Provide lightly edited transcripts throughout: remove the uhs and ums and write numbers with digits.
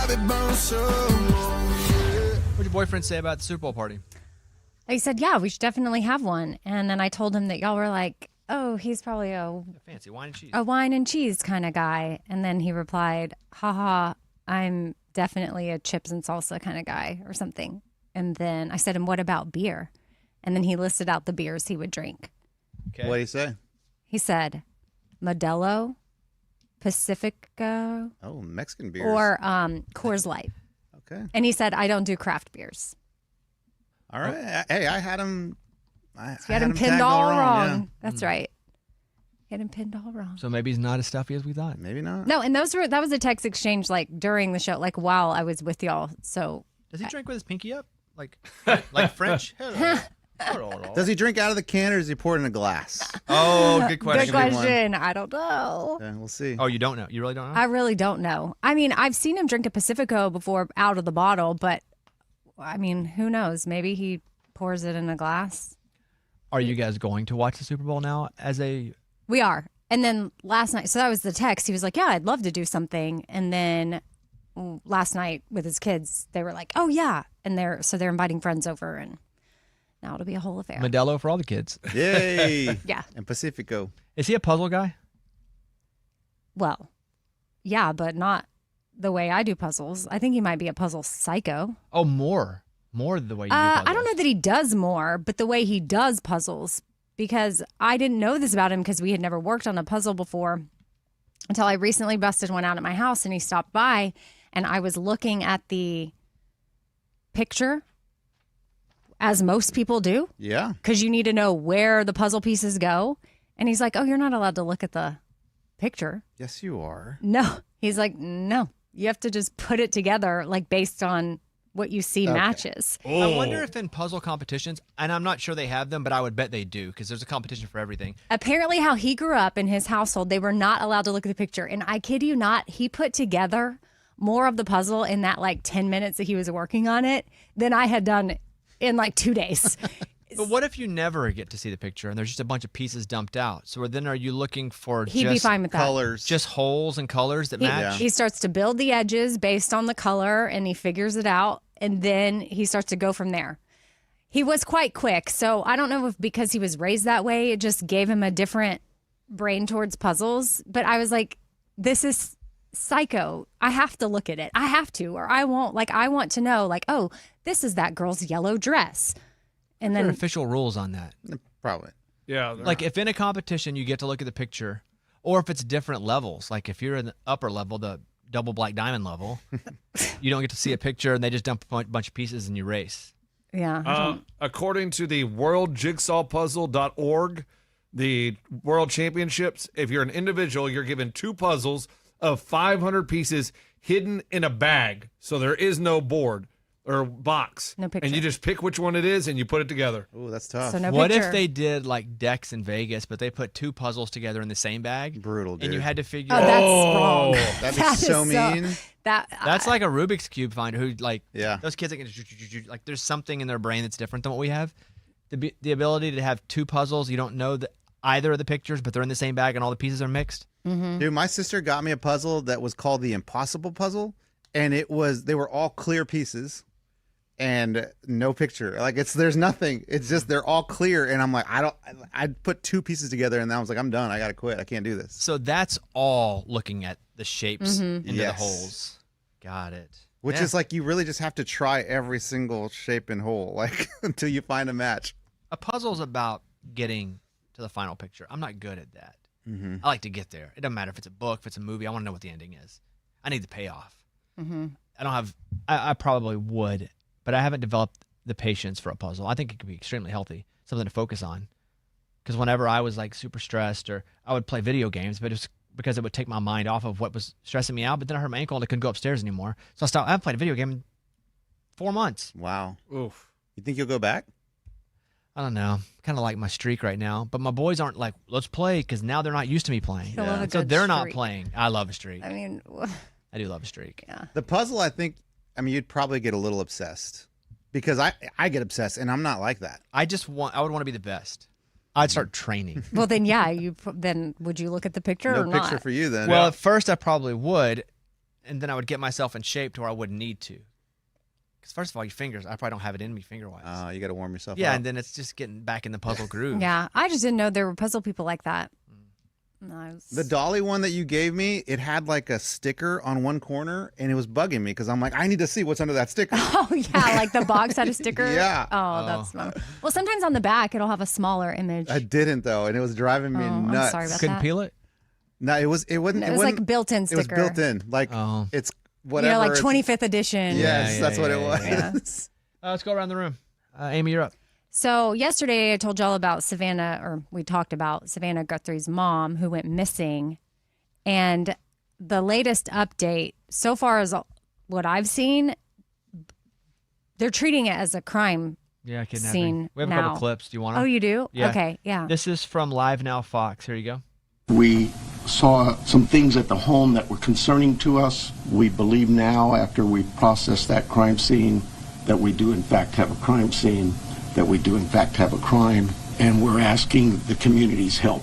What'd your boyfriend say about the Super Bowl party? He said, yeah, we should definitely have one. And then I told him that y'all were like, oh, he's probably a Fancy wine and cheese. wine and cheese kind of guy. And then he replied, haha, I'm definitely a chips and salsa kind of guy or something. And then I said, and what about beer? And then he listed out the beers he would drink. Okay. What did he say? He said, Modelo, Pacifico. Oh, Mexican beers. Or Coors Light. Okay. And he said, I don't do craft beers. All right. Hey, I had him. You had him pinned all wrong. Yeah. That's right. You had him pinned all wrong. So maybe he's not as stuffy as we thought. Maybe not. No, and that was a text exchange like during the show, like while I was with y'all. So does he drink with his pinky up? Like French? Does he drink out of the can or does he pour it in a glass? Oh, good question. Good question. I don't know. Yeah, we'll see. Oh, you don't know? You really don't know? I really don't know. I mean, I've seen him drink a Pacifico before out of the bottle, but I mean, who knows? Maybe he pours it in a glass. Are you guys going to watch the Super Bowl now We are. And then last night, so that was the text. He was like, yeah, I'd love to do something. And then last night with his kids, they were like, oh, yeah. And they're inviting friends over, and now it'll be a whole affair. Modelo for all the kids. Yay. Yeah. And Pacifico. Is he a puzzle guy? Well, yeah, but not the way I do puzzles. I think he might be a puzzle psycho. Oh, more the way you do puzzles. I don't know that he does more, but the way he does puzzles, because I didn't know this about him because we had never worked on a puzzle before until I recently busted one out at my house, and he stopped by, and I was looking at the picture, as most people do. Yeah. Because you need to know where the puzzle pieces go. And he's like, oh, you're not allowed to look at the picture. Yes, you are. No. He's like, no. You have to just put it together, like based on what you see matches. I wonder if in puzzle competitions, and I'm not sure they have them, but I would bet they do because there's a competition for everything. Apparently how he grew up in his household, they were not allowed to look at the picture. And I kid you not, he put together more of the puzzle in that like 10 minutes that he was working on it than I had done in like 2 days. But what if you never get to see the picture and there's just a bunch of pieces dumped out? So then are you looking for He'd just be fine with that. Colors? Just holes and colors that match? He starts to build the edges based on the color, and he figures it out, and then he starts to go from there. He was quite quick, so I don't know if because he was raised that way, it just gave him a different brain towards puzzles. But I was like, this is psycho. I have to look at it. I have to, or I won't. Like, I want to know, like, oh, this is that girl's yellow dress. And There then are official rules on that. Probably. Yeah. Like if in a competition you get to look at the picture, or if it's different levels, like if you're in the upper level, the double black diamond level, you don't get to see a picture and they just dump a bunch of pieces and you race. yeah. According to the worldjigsawpuzzle.org, the world championships, if you're an individual, you're given 2 puzzles of 500 pieces hidden in a bag. So there is no board or box. No picture. And you just pick which one it is and you put it together. Oh, that's tough. So no What picture. if they did like decks in Vegas, but they put 2 puzzles together in the same bag? Brutal, dude. And you had to figure Oh, out. that's wrong. That'd be That is so mean. That's like a Rubik's Cube finder who, like, Yeah. those kids that can, like, there's something in their brain that's different than what we have. The ability to have 2 puzzles, you don't know either of the pictures, but they're in the same bag and all the pieces are mixed. Mm-hmm. Dude, my sister got me a puzzle that was called the Impossible Puzzle, and they were all clear pieces and no picture. Like there's nothing. It's just they're all clear, and I'm like, I put 2 pieces together, and I was like, I'm done. I gotta quit. I can't do this. So that's all looking at the shapes into the Yes. holes. Got it. Which Yeah. is like you really just have to try every single shape and hole, like until you find a match. A puzzle's about getting to the final picture. I'm not good at that. I like to get there. It doesn't matter if it's a book, if it's a movie. I want to know what the ending is. I need the payoff. I don't have. I probably would, but I haven't developed the patience for a puzzle. I think it could be extremely healthy, something to focus on. Because whenever I was like super stressed, or I would play video games, but it's because it would take my mind off of what was stressing me out. But then I hurt my ankle and I couldn't go upstairs anymore. So I stopped. I haven't played a video game in 4 months. Wow. Oof. You think you'll go back? I don't know. Kind of like my streak right now. But my boys aren't like, let's play, because now they're not used to me playing. He'll love a So good they're not streak. playing. I love a streak. I mean, I do love a streak. yeah. The puzzle, I mean, you'd probably get a little obsessed because I get obsessed, and I'm not like that. I would want to be the best. I'd start training. Well, then, yeah. Then would you look at the picture No or picture not? for you then. Well, at first I probably would, and then I would get myself in shape to where I wouldn't need to. Because first of all, your fingers, I probably don't have it in me finger-wise. You got to warm yourself Yeah, up. and then it's just getting back in the puzzle groove. Yeah, I just didn't know there were puzzle people like that. No, The dolly one that you gave me, it had like a sticker on one corner, and it was bugging me because I'm like, I need to see what's under that sticker. Oh, yeah, like the box had a sticker? Yeah. Oh, that's smart. Well, sometimes on the back, it'll have a smaller image. I didn't though, and it was driving me I'm nuts. sorry about Couldn't that. peel it? No, it wasn't. It was wasn't- like a built-in It was sticker. built in, like it's whatever. You know, like it's- 25th edition. Yes, Yeah, that's what it yeah, was. yeah. Let's go around the room. Amy, you're up. So yesterday I told y'all about Savannah, or we talked about Savannah Guthrie's mom who went missing. And the latest update, so far as what I've seen, they're treating it as a crime. Yeah, kidnapping. Scene We have a now. couple clips. Do you want them? Oh, you do? Yeah. Okay, yeah. This is from Live Now Fox. Here you go. We saw some things at the home that were concerning to us. We believe now, after we processed that crime scene, that we do in fact have a crime scene, that we do in fact have a crime, and we're asking the community's help.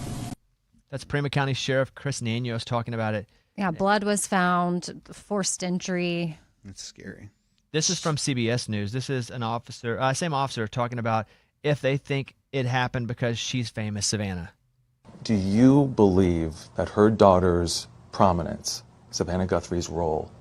That's Prima County Sheriff Chris Nanos talking about it. Yeah, blood was found, forced entry. It's scary. This is from CBS News. This is an officer, same officer, talking about if they think it happened because she's famous, Savannah. Do you believe that her daughter's prominence, Savannah Guthrie's role,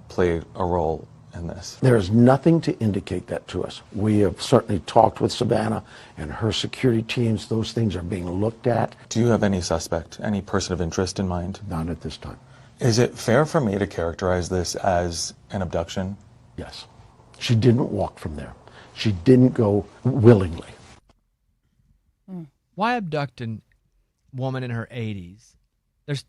played a role in this? There is nothing to indicate that to us. We have certainly talked with Savannah and her security teams. Those things are being looked at. Do you have any suspect, any person of interest in mind? Not at this time. Is it fair for me to characterize this as an abduction? Yes. She didn't walk from there. She didn't go willingly. Why abduct a woman in her 80s? There's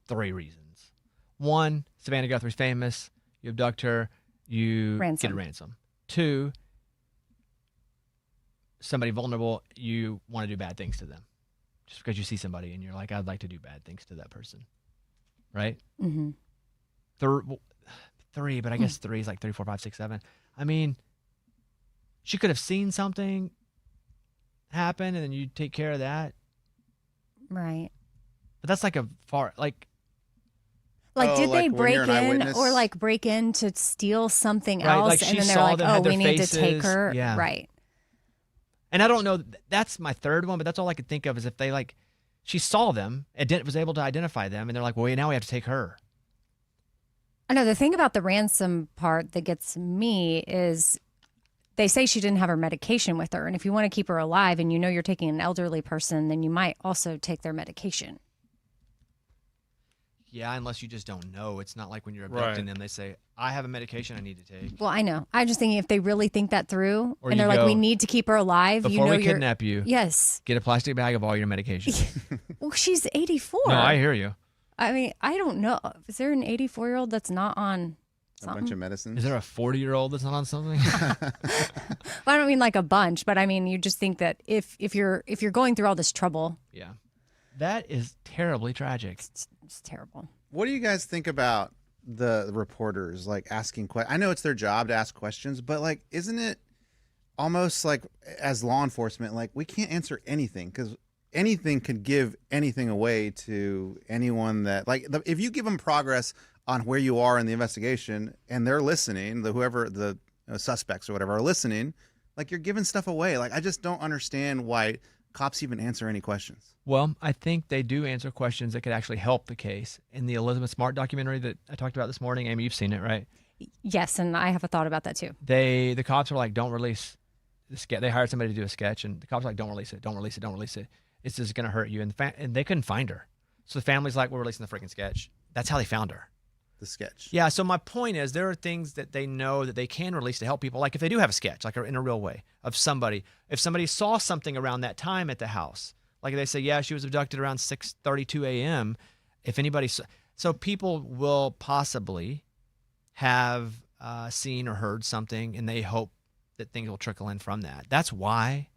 3 reasons. 1, Savannah Guthrie's famous. You abduct her, you Ransom. get a ransom. 2, somebody vulnerable, you want to do bad things to them. Just because you see somebody and you're like, I'd like to do bad things to that person. Right? Mm-hmm. 3, but I guess 3 is like 3, 4, 5, 6, 7. I mean, she could have seen something happen and then you take care of that. Right. But that's like a far, like, Like, did they like when break you're an in eyewitness? or like break in to steal something Right, else? like and she then they're saw like, them, oh, had their we need to take faces. her. Yeah. Right. and I don't know, that's my third one, but that's all I could think of is if they like, she saw them, was able to identify them, and they're like, well, now we have to take her. I know the thing about the ransom part that gets me is they say she didn't have her medication with her. And if you want to keep her alive and you know you're taking an elderly person, then you might also take their medication. Yeah, unless you just don't know. It's not like when you're abducting Right. them, they say, I have a medication I need to take. Well, I know. I'm just thinking if they really think that through Or and you they're like, go, we need to keep her alive. Before you know we you're. kidnap you, Yes. get a plastic bag of all your medication. Well, she's 84. No, I hear you. I mean, I don't know. Is there an 84-year-old that's not on A bunch something? of medicines. Is there a 40-year-old that's not on something? Well, I don't mean like a bunch, but I mean you just think that if you're going through all this trouble, Yeah. That is terribly tragic. it's terrible. What do you guys think about the reporters like asking questions? I know it's their job to ask questions, but like, isn't it almost like as law enforcement, like we can't answer anything because anything could give anything away to anyone that like if you give them progress on where you are in the investigation and they're listening, whoever the suspects or whatever are listening, like you're giving stuff away. Like I just don't understand why cops even answer any questions. Well, I think they do answer questions that could actually help the case. In the Elizabeth Smart documentary that I talked about this morning, Amy, you've seen it, right? Yes, and I have a thought about that too. The cops are like, don't release the sketch. They hired somebody to do a sketch, and the cops are like, don't release it, don't release it, don't release it. It's just going to hurt you. And they couldn't find her. So the family's like, we're releasing the freaking sketch. That's how they found her. The sketch. Yeah, so my point is there are things that they know that they can release to help people. Like if they do have a sketch, like in a real way, of somebody. If somebody saw something around that time at the house, like they say, yeah, she was abducted around 6:32 a.m. If anybody so people will possibly have seen or heard something, and they hope that things will trickle in from that. That's why.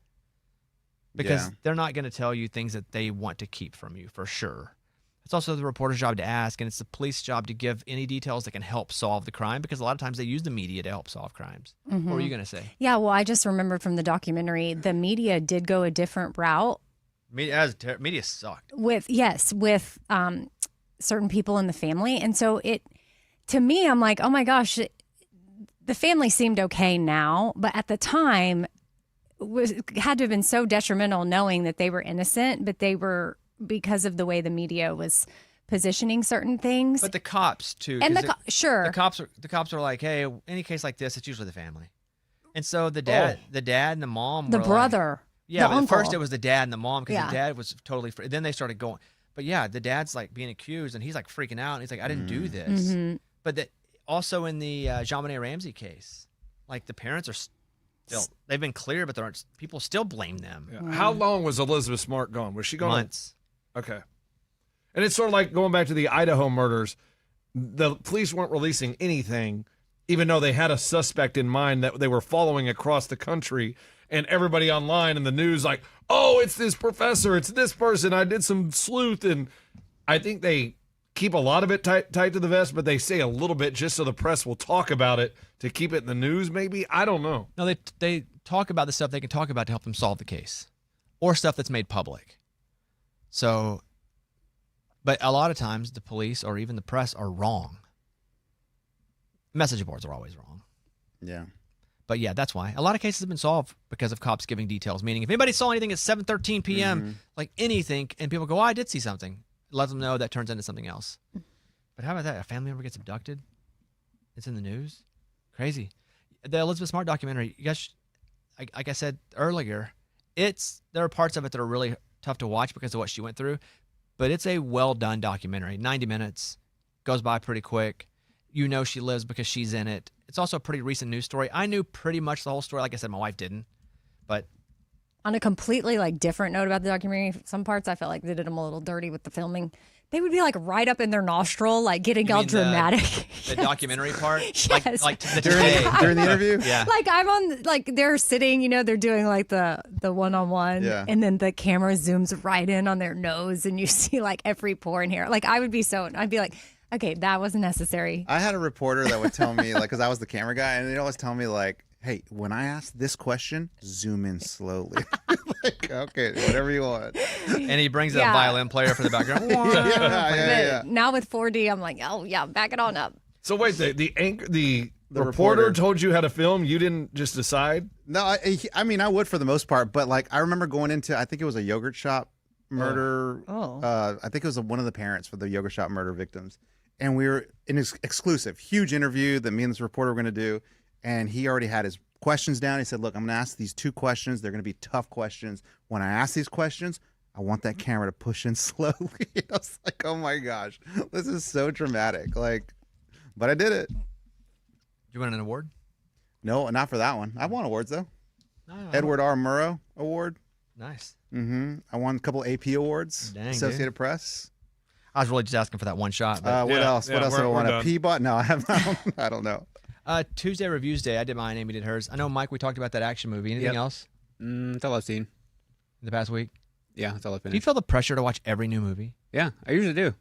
Because Yeah. they're not going to tell you things that they want to keep from you, for sure. It's also the reporter's job to ask, and it's the police's job to give any details that can help solve the crime, because a lot of times they use the media to help solve crimes. What were you going to say? Yeah, well, I just remembered from the documentary, the media did go a different route Media sucked. with certain people in the family. And so to me, I'm like, oh my gosh, the family seemed okay now, but at the time had to have been so detrimental knowing that they were innocent, but they were, because of the way the media was positioning certain things. But the cops too. And sure. The cops are like, hey, any case like this, it's usually the family. And so the dad and the mom, the brother. Yeah, but at first it was the dad and the mom because the dad was totally free. Then they started going. But yeah, the dad's like being accused and he's like freaking out. And he's like, I didn't do this. Mm-hmm. But also in the Jean-Benet Ramsey case, like the parents are still, they've been clear, but people still blame them. Yeah. How long was Elizabeth Smart gone? Was she gone? Months. Okay. And it's sort of like going back to the Idaho murders. The police weren't releasing anything, even though they had a suspect in mind that they were following across the country. And everybody online and the news like, oh, it's this professor, it's this person, I did some sleuth. And I think they keep a lot of it tight to the vest, but they say a little bit just so the press will talk about it to keep it in the news maybe. I don't know. No, they talk about the stuff they can talk about to help them solve the case or stuff that's made public. So, but a lot of times the police or even the press are wrong. Message boards are always wrong. Yeah. But yeah, that's why. A lot of cases have been solved because of cops giving details. Meaning, if anybody saw anything at 7:13 p.m., like anything, and people go, oh, I did see something, let them know that turns into something else. But how about that? A family member gets abducted? It's in the news? Crazy. The Elizabeth Smart documentary, you guys, like I said earlier, there are parts of it that are really tough to watch because of what she went through, but it's a well-done documentary. 90 minutes, goes by pretty quick. You know she lives because she's in it. It's also a pretty recent news story. I knew pretty much the whole story. Like I said, my wife didn't. But on a completely different note about the documentary, some parts I felt like they did them a little dirty with the filming. They would be right up in their nostril, getting all dramatic. The documentary part? Yes. Like during the interview? Yeah. I'm on, they're sitting, they're doing the one-on-one. Yeah. And then the camera zooms right in on their nose and you see every pore in here. I'd be like, okay, that wasn't necessary. I had a reporter that would tell me, because I was the camera guy, and they'd always tell me, hey, when I ask this question, zoom in slowly. Okay, whatever you want. And he brings a violin player for the background. Yeah. Now with 4D, I'm like, oh, yeah, back it on up. So wait, the reporter told you how to film? You didn't just decide? No, I mean, I would for the most part, but I remember going into, I think it was a yogurt shop murder. I think it was one of the parents for the yogurt shop murder victims. And we were in an exclusive, huge interview that me and this reporter were going to do. And he already had his questions down. He said, look, I'm going to ask these 2 questions. They're going to be tough questions. When I ask these questions, I want that camera to push in slowly. I was like, oh my gosh, this is so dramatic. But I did it. Did you win an award? No, not for that one. I won awards, though. No. Edward R. Murrow Award. Nice. I won a couple AP awards. Dang, Associated dude. Press. I was really just asking for that one shot. But What else? What else did I want? A done. Peabody? No, I have not. I don't know. Tuesday Reviews Day. I did mine. Amy did hers. I know, Mike, we talked about that action movie. Anything else That's all I've seen. in the past week? Yeah, that's all I've Do you finished. feel the pressure to watch every new movie? Yeah, I usually do.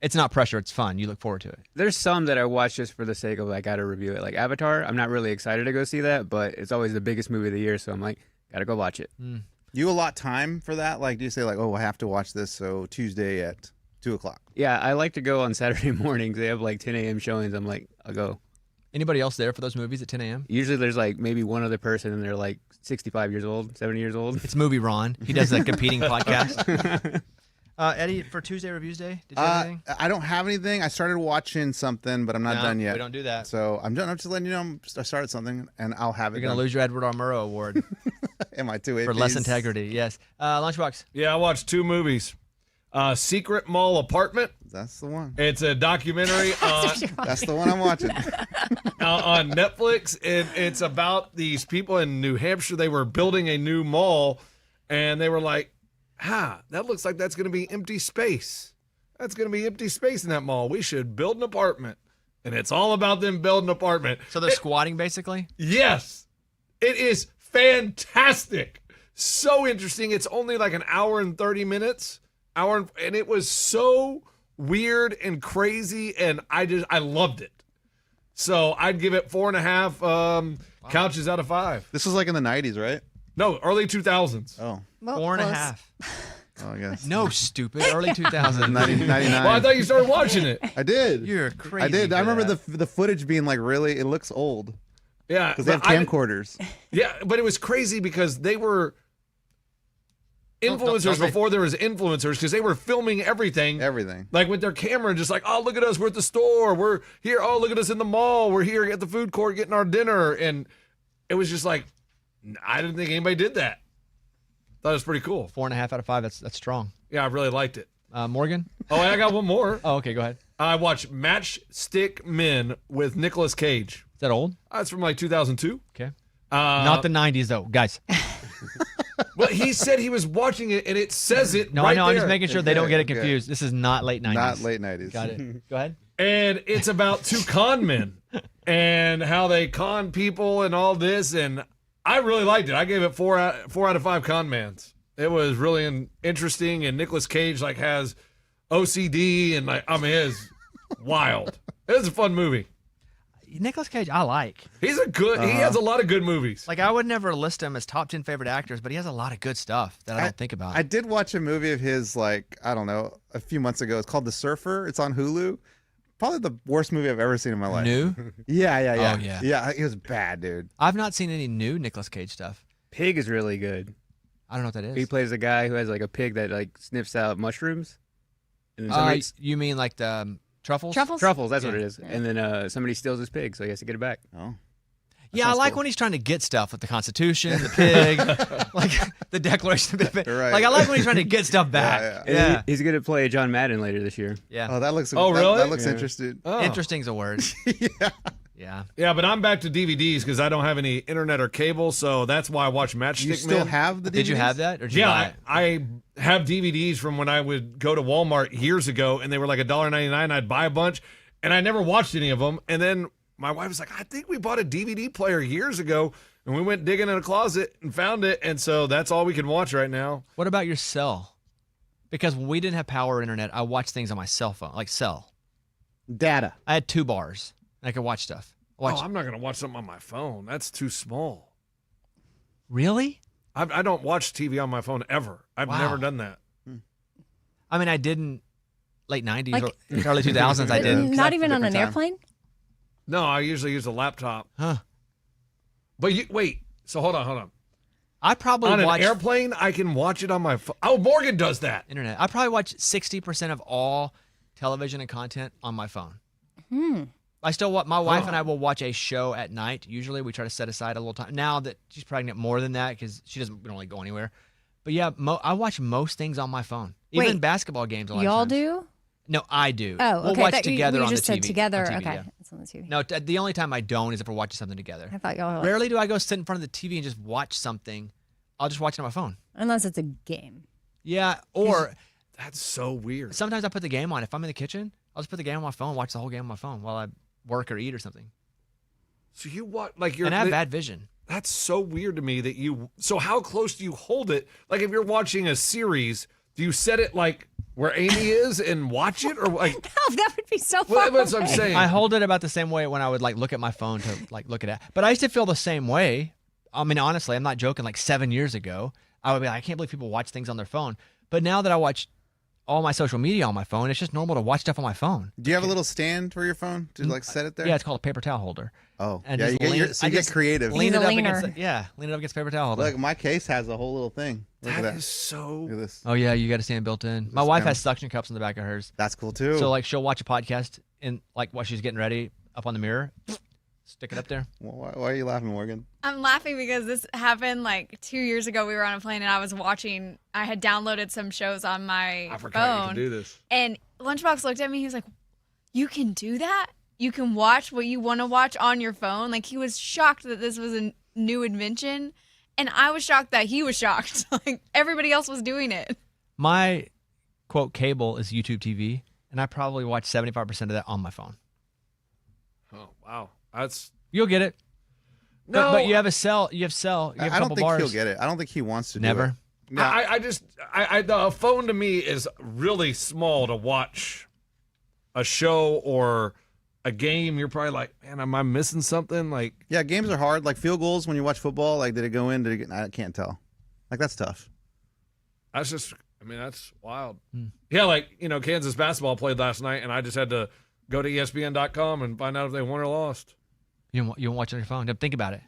It's not pressure. It's fun. You look forward to it. There's some that I watch just for the sake of I gotta review it. Like Avatar, I'm not really excited to go see that, but it's always the biggest movie of the year, so I'm like, gotta go watch it. You allot time for that? Do you say oh, I have to watch this, so Tuesday at 2:00? Yeah, I like to go on Saturday mornings. They have 10 a.m. showings. I'm like, I'll go. Anybody else there for those movies at 10 a.m.? Usually there's maybe one other person and they're 65 years old, 70 years old. It's Movie Ron. He does that competing podcast. Eddie, for Tuesday Reviews Day, did you have anything? I don't have anything. I started watching something, but I'm not done yet. We don't do that. So I'm done. I'm just letting you know I started something, and I'll have it. You're going to lose your Edward R. Murrow Award Am I 2 APs? for less integrity. Yes. Lunchbox. Yeah, I watched 2 movies. Secret Mall Apartment. That's the one. It's a documentary That's the one I'm watching. on Netflix. It's about these people in New Hampshire. They were building a new mall, and they were like, that looks like that's going to be empty space. That's going to be empty space in that mall. We should build an apartment. And it's all about them building an apartment. So they're squatting, basically? Yes. It is fantastic. So interesting. It's only an hour and 30 minutes. And it was so weird and crazy, and I loved it. So I'd give it 4.5 couches out of 5. This was in the 90s, right? No, early 2000s. Oh. Well, 4.5. Oh, I guess. No, stupid. Early 2000s. 99. Well, I thought you started watching it. I did. You're crazy. I did. I for remember that. the footage being like really. It looks old Yeah, because they have but I- camcorders. Yeah, but it was crazy because they were influencers don't they- before there was influencers because they were filming everything. Everything. Like with their camera, just like, oh, look at us, we're at the store, we're here, oh, look at us in the mall, we're here at the food court getting our dinner. And it was just like, I didn't think anybody did that. Thought it was pretty cool. 4.5 out of 5. That's strong. Yeah, I really liked it. Morgan? Oh, I got one more. Oh, okay, go ahead. I watched Matchstick Men with Nicolas Cage. Is that old? That's from like 2002. Okay. Not the 90s, though. Guys. Well, he said he was watching it, and it says it No, right I know. I'm there. just making sure they don't get it Okay. confused. This is not late 90s. Not late 90s. Got it. Go ahead. And it's about two con men and how they con people and all this. And I really liked it. I gave it 4 out of 5 con mans. It was really interesting. And Nicolas Cage like has OCD and like, I mean, it's wild. It was a fun movie. Nicolas Cage, I like. He's a good, he has a lot of good movies. Like, I would never list him as top 10 favorite actors, but he has a lot of good stuff that I don't think about. I did watch a movie of his, like, I don't know, a few months ago. It's called The Surfer. It's on Hulu. Probably the worst movie I've ever seen in my life. New? Yeah. Oh, yeah. Yeah, it was bad, dude. I've not seen any new Nicolas Cage stuff. Pig is really good. I don't know what that is. He plays a guy who has like a pig that like sniffs out mushrooms. And then somebody, You mean like the truffles? truffles, that's what Yeah. it is. And then somebody steals his pig, so he has to get it back. Oh. Yeah, I sounds like cool. when he's trying to get stuff with the Constitution, the pig, like the Declaration of Independence. Right. Like, I like when he's trying to get stuff back. Yeah, And Yeah. he's going to play John Madden later this year. Yeah. Oh, that looks. Oh, really? That looks Yeah. interesting. Oh. Interesting's a word. Yeah. Yeah. Yeah, but I'm back to DVDs because I don't have any internet or cable, so that's why I watch Matchstick You still Men. have the DVDs? Did you have that? Or did you buy Yeah, it? I have DVDs from when I would go to Walmart years ago, and they were like $1.99. I'd buy a bunch, and I never watched any of them. And then my wife was like, I think we bought a DVD player years ago, and we went digging in a closet and found it, and so that's all we can watch right now. What about your cell? Because when we didn't have power or internet, I watched things on my cell phone, like cell. Data. I had 2 bars. And I could watch stuff. Oh, I'm not going to watch something on my phone. That's too small. Really? I don't watch TV on my phone ever. I've Wow. never done that. I mean, I didn't late 90s, Like- or early 2000s. I didn't. Not even on an different time. airplane? No, I usually use a laptop. Huh. But wait, so hold on. I probably On an watch airplane, I can watch it on my phone. Oh, Morgan does that. internet. I probably watch 60% of all television and content on my phone. I still watch. My wife and I will watch a show at night. Usually, we try to set aside a little time. Now that she's pregnant, more than that because she doesn't really go anywhere. But yeah, I watch most things on my phone. Even Wait, basketball games. A lot of Y'all times. do? No, I do. Oh, We'll okay. watch That- together you on just the said TV. together. on TV, Okay. yeah. It's on the TV. No, the only time I don't is if we're watching something together. I thought y'all were like, Rarely do I go sit in front of the TV and just watch something. I'll just watch it on my phone. unless it's a game. Yeah, or That's so weird. sometimes I put the game on. If I'm in the kitchen, I'll just put the game on my phone, watch the whole game on my phone while I work or eat or something. So you watch like you're. And I have bad vision. That's so weird to me that you. So how close do you hold it? Like if you're watching a series, do you set it like where Amy is and watch it, or like? Oh, that would be so fun. Well, that's what I'm saying. I hold it about the same way when I would like look at my phone to like look at it. But I used to feel the same way. I mean, honestly, I'm not joking. Like 7 years ago, I would be like, I can't believe people watch things on their phone. But now that I watch all my social media on my phone, it's just normal to watch stuff on my phone. Do you have a little stand for your phone to like set it there? Yeah, it's called a paper towel holder. Oh, And yeah. just You get, lean it- so I you get just creative. Lean He's it a up against leaner. lean it up against the paper towel holder. Look, my case has a whole little thing. Look at that that. is so. Look at this. Oh yeah, you got to stand built in. My This wife camera. has suction cups on the back of hers, That's cool too. so like she'll watch a podcast and like while she's getting ready up on the mirror, stick it up there. Why are you laughing, Morgan? I'm laughing because this happened like 2 years ago. We were on a plane and I was watching. I had downloaded some shows on my I forgot you phone, can do this. and Lunchbox looked at me. He was like, "You can do that? You can watch what you want to watch on your phone?" Like he was shocked that this was a new invention, and I was shocked that he was shocked. Like everybody else was doing it. My quote cable is YouTube TV, and I probably watch 75% of that on my phone. Oh wow, that's You'll get it. no. But you have a cell. You have cell. You have a I don't couple think bars. he'll get it. I don't think he wants to. Never. Do it. No, I the phone to me is really small to watch a show or a game. You're probably like, man, am I missing something? Like, yeah, games are hard. Like field goals when you watch football. Like, did it go in? I can't tell. Like that's tough. that's just I mean, that's wild. Yeah, like, Kansas basketball played last night, and I just had to go to ESPN.com and find out if they won or lost. You don't watch it on your phone. Don't think about it.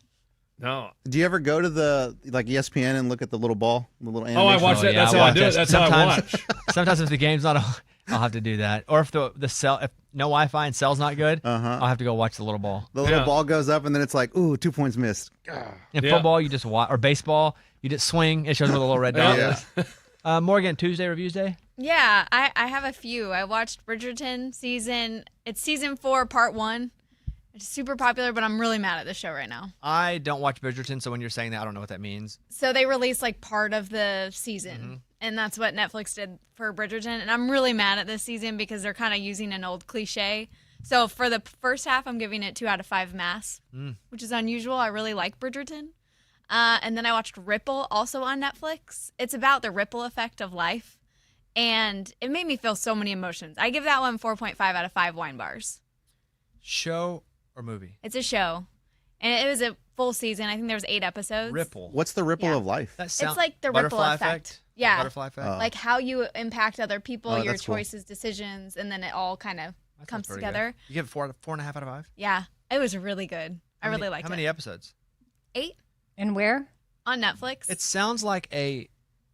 No. Do you ever go to the ESPN and look at the little ball, the little Oh, I animation? watch that. That's how I do it. That's how I watch. Sometimes if the game's not on, I'll have to do that. Or if the cell, if no Wi-Fi and cell's not good, I'll have to go watch the little ball. The little ball goes up, and then it's like, ooh, 2 points missed. In football, you just watch, or baseball, you just swing. It shows where the little red dot is. Morgan, Tuesday Reviews Day? Yeah, I have a few. I watched Bridgerton it's season 4, part 1. It's super popular, but I'm really mad at the show right now. I don't watch Bridgerton, so when you're saying that, I don't know what that means. So they released like part of the season, and that's what Netflix did for Bridgerton. And I'm really mad at this season because they're kind of using an old cliche. So for the first half, I'm giving it 2 out of 5 mass, which is unusual. I really like Bridgerton. And then I watched Ripple, also on Netflix. It's about the ripple effect of life, and it made me feel so many emotions. I give that one 4.5 out of 5 wine bars. Show or movie? It's a show, and it was a full season. I think there was 8 episodes. Ripple. What's the ripple of life? It's like the ripple effect. Yeah. Butterfly effect? Like how you impact other people, your that's cool. choices, decisions, and then it all kind of comes pretty together. Good. You give it 4.5 out of 5? Yeah. It was really good. I really liked it. How many episodes? 8 And where? on Netflix. It sounds like a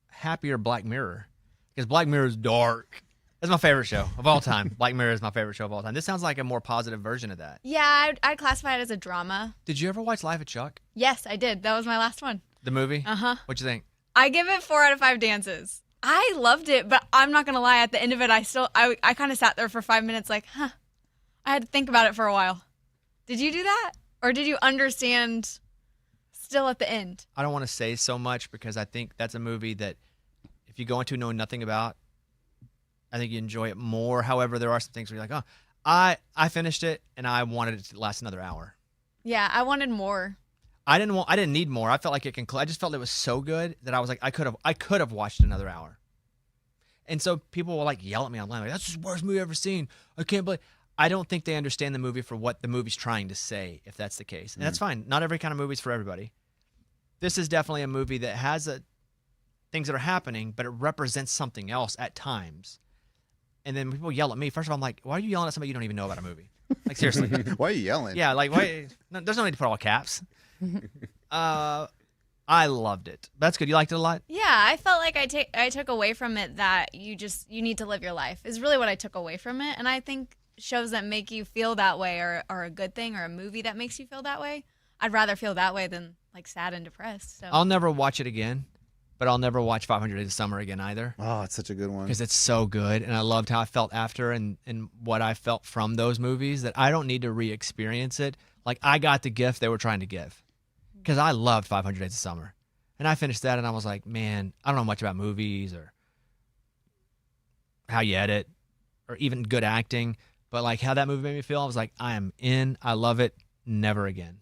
happier Black Mirror, because Black Mirror is dark. That's my favorite show of all time. Black Mirror is my favorite show of all time. This sounds like a more positive version of that. Yeah, I'd classify it as a drama. Did you ever watch Life of Chuck? Yes, I did. That was my last one. The movie? Uh-huh. What'd you think? I give it 4 out of 5 dances. I loved it, but I'm not going to lie. At the end of it, I kind of sat there for 5 minutes like, I had to think about it for a while. Did you do that? Or did you understand still at the end? I don't want to say so much because I think that's a movie that if you go into knowing nothing about, I think you enjoy it more. However, there are some things where you're like, I finished it and I wanted it to last another hour. Yeah, I wanted more. I didn't need more. I felt like I just felt it was so good that I was like, I could have watched another hour. And so people will like yell at me online, like, that's the worst movie I've ever seen. I can't believe. I don't think they understand the movie for what the movie's trying to say, if that's the case. And that's fine. Not every kind of movie is for everybody. This is definitely a movie that has things that are happening, but it represents something else at times. And then people yell at me. First of all, I'm like, why are you yelling at somebody you don't even know about a movie? Like, seriously. Why are you yelling? Yeah, like, why? No, there's no need to put all caps. I loved it. That's good. You liked it a lot? Yeah, I felt like I took away from it that you need to live your life is really what I took away from it. And I think shows that make you feel that way are a good thing, or a movie that makes you feel that way. I'd rather feel that way than like sad and depressed. So I'll never watch it again, but I'll never watch 500 Days of Summer again either. Oh, it's such a good one. Because it's so good, and I loved how I felt after and what I felt from those movies that I don't need to re-experience it. Like, I got the gift they were trying to give because I loved 500 Days of Summer. And I finished that, and I was like, man, I don't know much about movies or how you edit or even good acting, but like how that movie made me feel, I was like, I am in. I love it. Never again.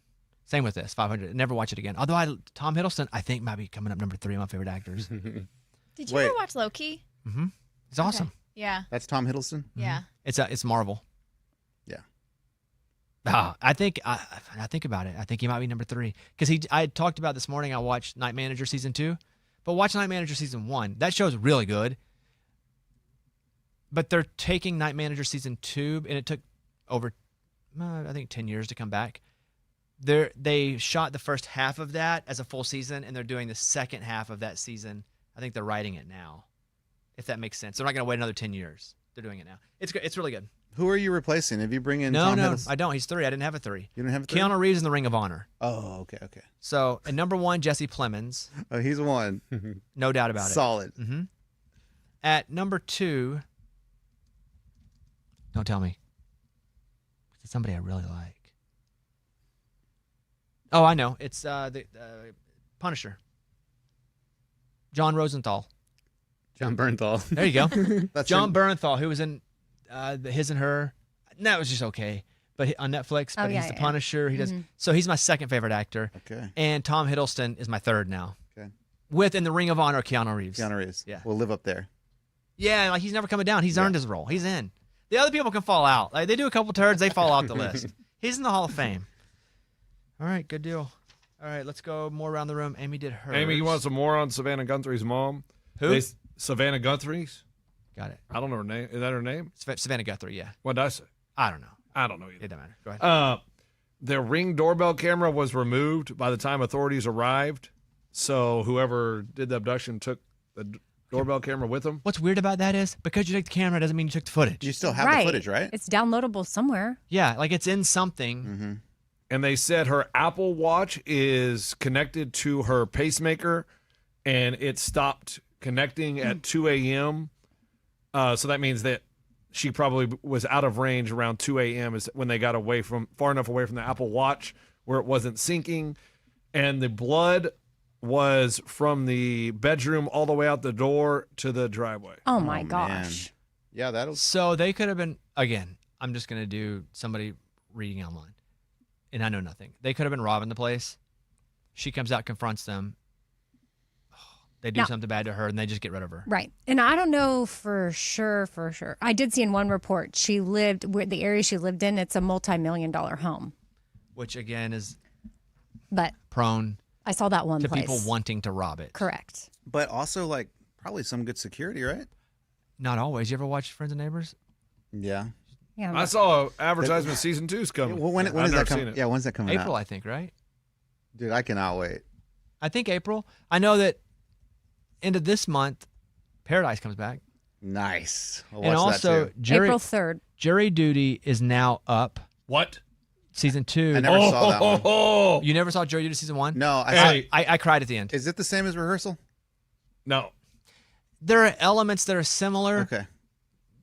Same with this, 500. Never watch it again. Although Tom Hiddleston, I think, might be coming up number 3 of my favorite actors. Did you ever watch Loki? Mm-hmm. It's awesome. Okay. Yeah. That's Tom Hiddleston? Yeah. It's Marvel. Yeah. I think about it. I think he might be number 3 because I talked about this morning. I watched Night Manager season 2, but watch Night Manager season 1. That show's really good, but they're taking Night Manager season 2, and it took over, I think, 10 years to come back. They shot the first half of that as a full season, and they're doing the second half of that season. I think they're writing it now, if that makes sense. They're not going to wait another 10 years. They're doing it now. It's good. It's really good. Who are you replacing? Have you bring in No, Tom no, Hiddleston? I don't. He's 3. I didn't have a 3. You didn't have a 3? Keanu Reeves in the Ring of Honor. Oh, okay. So, at number 1, Jesse Plemons. Oh, he's one. No doubt about it. Solid. Mm-hmm. At number 2, don't tell me. It's somebody I really like. Oh, I know. It's the Punisher. John Rosenthal. John Bernthal. There you go. That's John Bernthal, who was in His and Her. That was just okay. But on Netflix, but he's the Punisher. He does. So he's my second favorite actor. Okay. And Tom Hiddleston is my 3rd now. Okay. With in the Ring of Honor, Keanu Reeves. Keanu Reeves. Yeah. We'll live up there. Yeah, like he's never coming down. He's earned his role. He's in. The other people can fall out. Like they do a couple turds, they fall off the list. He's in the Hall of Fame. All right, good deal. All right, let's go more around the room. Amy did hers. Amy, you want some more on Savannah Guthrie's mom? Who? Savannah Guthrie's. Got it. I don't know her name. Is that her name? Savannah Guthrie, yeah. What did I say? I don't know. I don't know either. It doesn't matter. Go ahead. The Ring doorbell camera was removed by the time authorities arrived. So whoever did the abduction took the doorbell camera with them. What's weird about that is because you took the camera doesn't mean you took the footage. You still have the footage, right? It's downloadable somewhere. Yeah, like it's in something. Mm-hmm. And they said her Apple Watch is connected to her pacemaker, and it stopped connecting at 2 a.m. So that means that she probably was out of range around 2 a.m. is when they got far enough away from the Apple Watch where it wasn't syncing. And the blood was from the bedroom all the way out the door to the driveway. Oh my Man. gosh. Yeah, that'll. So they could have been, again, I'm just going to do somebody reading online. And I know nothing. They could have been robbing the place. She comes out, confronts them. They do something bad to her, and they just get rid of her. Right. And I don't know for sure. I did see in one report, the area she lived in, it's a multi-million-dollar home. Which, again, is But prone I saw that one to place. people wanting to rob it. Correct. But also, like, probably some good security, right? Not always. You ever watch Friends and Neighbors? Yeah. Yeah. I saw advertisement season 2's coming. Well, when I've is never that seen coming? it. Yeah, when's that coming April, out? I think, right? Dude, I cannot wait. I think April. I know that end of this month, Paradise comes back. Nice. I'll And watch also, that too. April 3rd. Jury Duty is now up. What? Season 2. I never saw that one. Oh, You never saw Jury Duty season 1? No, I cried at the end. Is it the same as rehearsal? no. There are elements that are similar. Okay.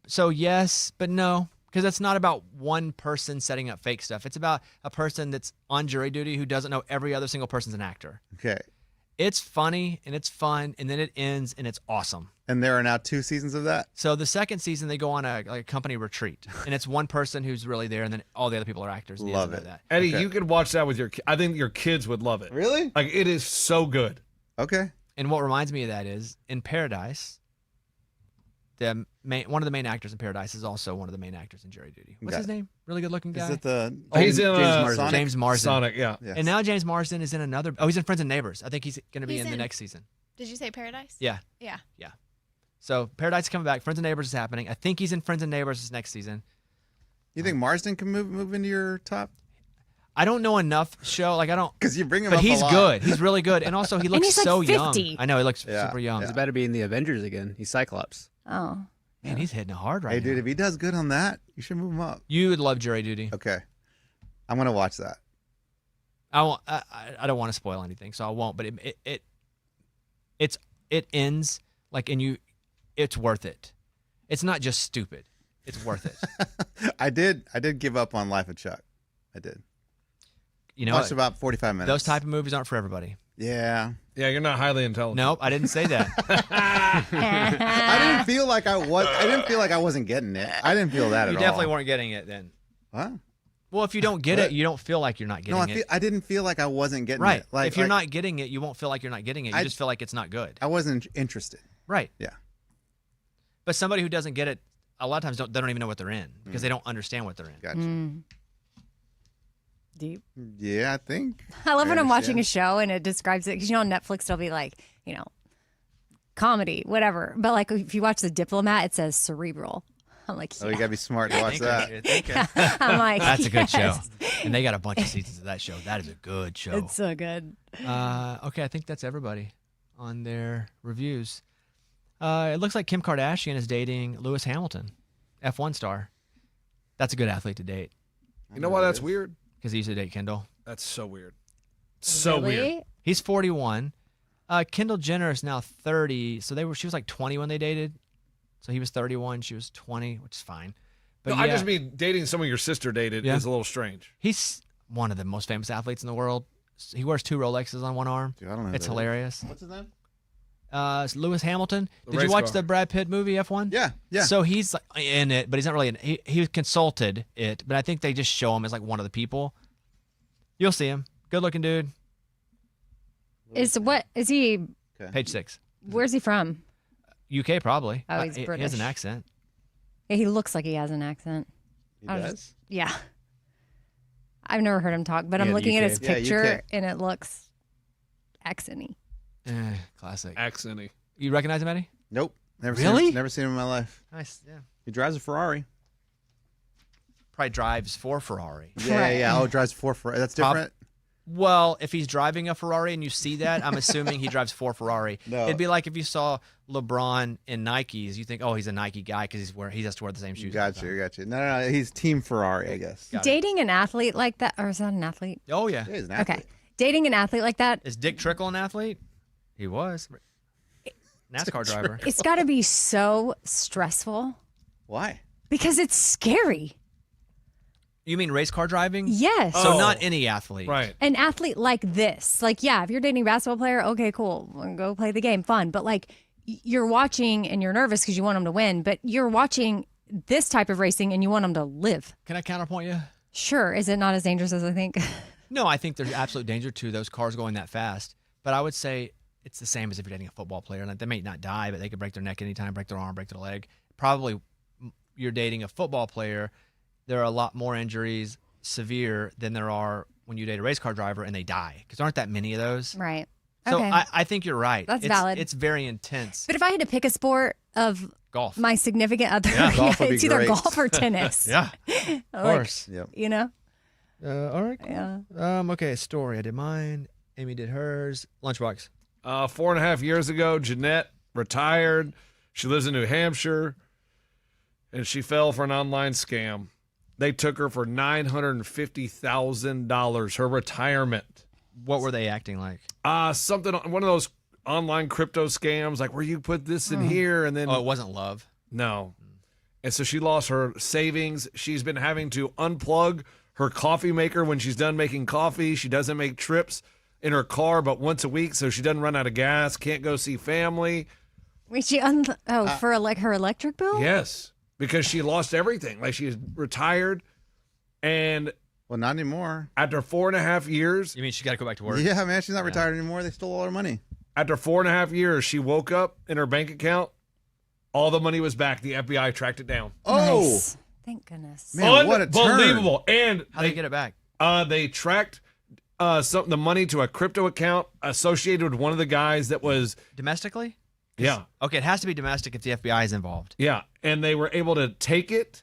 So yes, but no. Because it's not about one person setting up fake stuff. It's about a person that's on jury duty who doesn't know every other single person's an actor. Okay. It's funny and it's fun, and then it ends and it's awesome. And there are now 2 seasons of that? So the second season, they go on a company retreat, and it's one person who's really there, and then all the other people are actors. And Love like it. That. Eddie, Okay. you could watch that with your I think your kids would love it. Really? Like, it is so good. Okay. And what reminds me of that is in Paradise, one of the main actors in Paradise is also one of the main actors in Jury Duty. What's Got his name? Really good looking guy. Is it the He's in James Marsden? Sonic. James Marsden. Sonic, yeah. Yes. And now James Marsden is in another. Oh, he's in Friends and Neighbors. I think he's going to be He's in the in- next season. Did you say Paradise? Yeah. Yeah. So Paradise is coming back. Friends and Neighbors is happening. I think he's in Friends and Neighbors this next season. You think Marsden can move into your top? I don't know enough show. Like I don't. Because you bring him But up a he's lot. good. He's really good, and also he looks he's like so 50. young. I know he looks Yeah, super young. yeah. He's about to be in the Avengers again. He's Cyclops. Oh. Man, he's hitting it hard right Hey, now. dude, if he does good on that, you should move him up. You would love Jury Duty. Okay. I'm going to watch that. I won't. I don't want to spoil anything, so I won't. But it ends like, and you, it's worth it. It's not just stupid. It's worth it. I did give up on Life of Chuck. I did. You know, Watched about 45 minutes. those type of movies aren't for everybody. Yeah. Yeah, you're not highly intelligent. Nope, I didn't say that. I didn't feel like I was. I didn't feel like I wasn't getting it. I didn't feel that You at definitely all. weren't getting it then. What? Well, if you don't get it, you don't feel like you're not getting No, it. I didn't feel like I wasn't getting Right. it. Like if you're not getting it, you won't feel like you're not getting it. You I- just feel like it's not good. I wasn't interested. Right. Yeah. But somebody who doesn't get it, a lot of times they don't even know what they're in because they don't understand what they're in. Gotcha. Deep. Yeah, I think. I love when I'm watching a understand. show and it describes it because on Netflix it'll be like, comedy, whatever. But like if you watch The Diplomat, it says cerebral. I'm like, Oh, you gotta be smart to watch that. I'm like, That's a good show. yes. And they got a bunch of seasons of that show. That is a good show. It's so good. Okay, I think that's everybody on their reviews. It looks like Kim Kardashian is dating Lewis Hamilton, F1 star. That's a good athlete to date You know why that's weird? because he used to date Kendall. That's so weird. So Really? weird. He's 41. Kendall Jenner is now 30. So she was like 20 when they dated. So he was 31, she was 20, which is fine. But No, yeah, I just mean dating someone your sister dated Yeah. is a little strange. he's one of the most famous athletes in the world. He wears 2 Rolexes on one arm. Dude, I don't know who It's that is. hilarious. What's his name? It's Lewis Hamilton. The Did you race watch car. the Brad Pitt movie F1? Yeah, yeah. So he's like in it, but he's not really in it. He consulted it, but I think they just show him as like one of the people. You'll see him. Good looking dude. Is he? Page 6. Where's he from? UK probably. Oh, he's He has British. an accent. Yeah, he looks like he has an accent. He I was does? just- yeah. I've never heard him talk, but I'm Yeah, the looking at UK. his Yeah, picture UK. and it looks accenty. Classic. Accenty. You recognize him, Eddie? Nope. Never seen him in my life. Nice. Yeah. He drives a Ferrari. Probably drives for Ferrari. Yeah. Oh, drives for Ferrari. That's different. Well, if he's driving a Ferrari and you see that, I'm assuming he drives for Ferrari. No. It'd be like if you saw LeBron in Nikes, you think, oh, he's a Nike guy because he has to wear the same shoes. Got you. No. He's Team Ferrari, I guess. Dating an athlete like that, or is that an athlete? Oh, yeah. Yeah, he's an athlete. Okay. Dating an athlete like that. Is Dick Trickle an athlete? He was. NASCAR driver. It's got to be so stressful Why? because it's scary. You mean race car driving? Yes. So not any athlete. Right. An athlete like this, like, yeah, if you're dating a basketball player, okay, cool, go play the game, fun. But like, you're watching and you're nervous because you want them to win, but you're watching this type of racing and you want them to live. Can I counterpoint you? Sure. Is it not as dangerous as I think? No, I think there's absolute danger to those cars going that fast. But I would say it's the same as if you're dating a football player. Like, they may not die, but they could break their neck anytime, break their arm, break their leg. Probably you're dating a football player. There are a lot more injuries severe than there are when you date a race car driver and they die, because there aren't that many of those. Right. So Okay. I think you're right. That's it's valid. It's very intense. But if I had to pick a sport of Golf. my significant other, Golf would be it's either great. golf or tennis. Yeah. Like, Of course. Yep. you know? All right. Cool. Yeah. Okay, story. I did mine. Amy did hers. Lunchbox. 4.5 years ago, Jeanette retired. She lives in New Hampshire, and she fell for an online scam. They took her for $950,000, her retirement. What were they acting like? Something, one of those online crypto scams, like where you put this in here and then. Oh, it wasn't love. No. And so she lost her savings. She's been having to unplug her coffee maker when she's done making coffee. She doesn't make trips in her car but once a week, so she doesn't run out of gas, can't go see family. Wait, for like her electric bill? Yes, because she lost everything. Like, she's retired, and Well, not anymore. after 4.5 years, You mean she got to go back to work? Yeah, man, she's not retired anymore. They stole all her money. after 4.5 years, she woke up in her bank account. All the money was back. The FBI tracked it down. Oh, Nice. Thank goodness. man, what a turn. Unbelievable. And How'd they get it back? they tracked the money to a crypto account associated with one of the guys that was, Domestically? yeah. Okay, it has to be domestic if the FBI is involved. Yeah, and they were able to take it.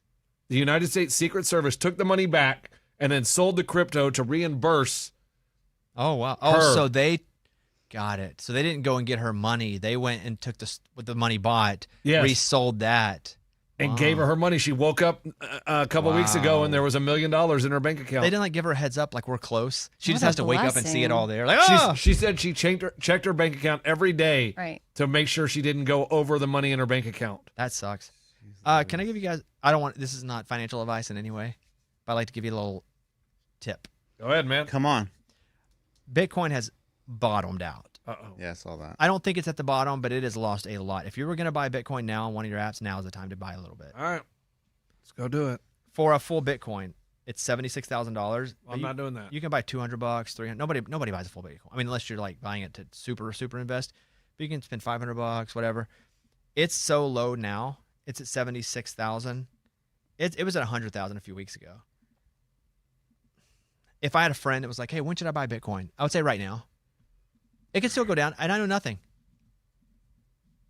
The United States Secret Service took the money back and then sold the crypto to reimburse. Oh, wow. Her. Oh, so they got it. So they didn't go and get her money. They went and took what the money bought, Yes. resold that. And Wow. gave her money. She woke up a couple weeks ago Wow. and there was $1 million in her bank account. They didn't like give her a heads up like we're close. She What just a has to wake up and see it blessing. all there. Like, oh! She said she checked her bank account every day Right. to make sure she didn't go over the money in her bank account. That sucks. Can I give you guys, this is not financial advice in any way, but I'd like to give you a little tip. Go ahead, man. Come on. Bitcoin has bottomed out. Uh-oh. Yeah, I saw that. I don't think it's at the bottom, but it has lost a lot. If you were going to buy Bitcoin now on one of your apps, now is the time to buy a little bit. All right. Let's go do it. For a full Bitcoin, it's $76,000. I'm not doing that. You can buy $200, $300. Nobody buys a full Bitcoin. I mean, unless you're like buying it to super invest. But you can spend $500, whatever. It's so low now. It's at 76,000. It was at 100,000 a few weeks ago. If I had a friend that was like, "Hey, when should I buy Bitcoin?" I would say right now. It could still go down, and I know nothing.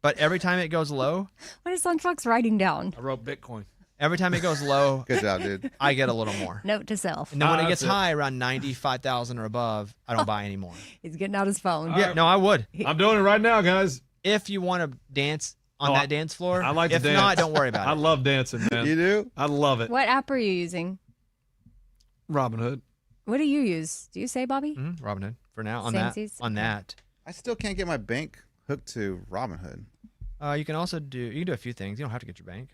But every time it goes low, What is Lunchbox writing down? I wrote Bitcoin. every time it goes low, Good job, dude. I get a little more. Note to self. And then when it That's gets it. high, around 95,000 or above, I don't buy anymore. He's getting out his phone. Yeah, no, I would. I'm doing it right now, guys. If you want to dance on Oh, that dance floor, I like to if dance. not, don't worry about I it. love dancing, man. You do? I love it. What app are you using? Robin Hood. What do you use? Do you say, Bobby? Robinhood for now on Samesies? that. On that, I still can't get my bank hooked to Robinhood. you can also do a few things. You don't have to get your bank,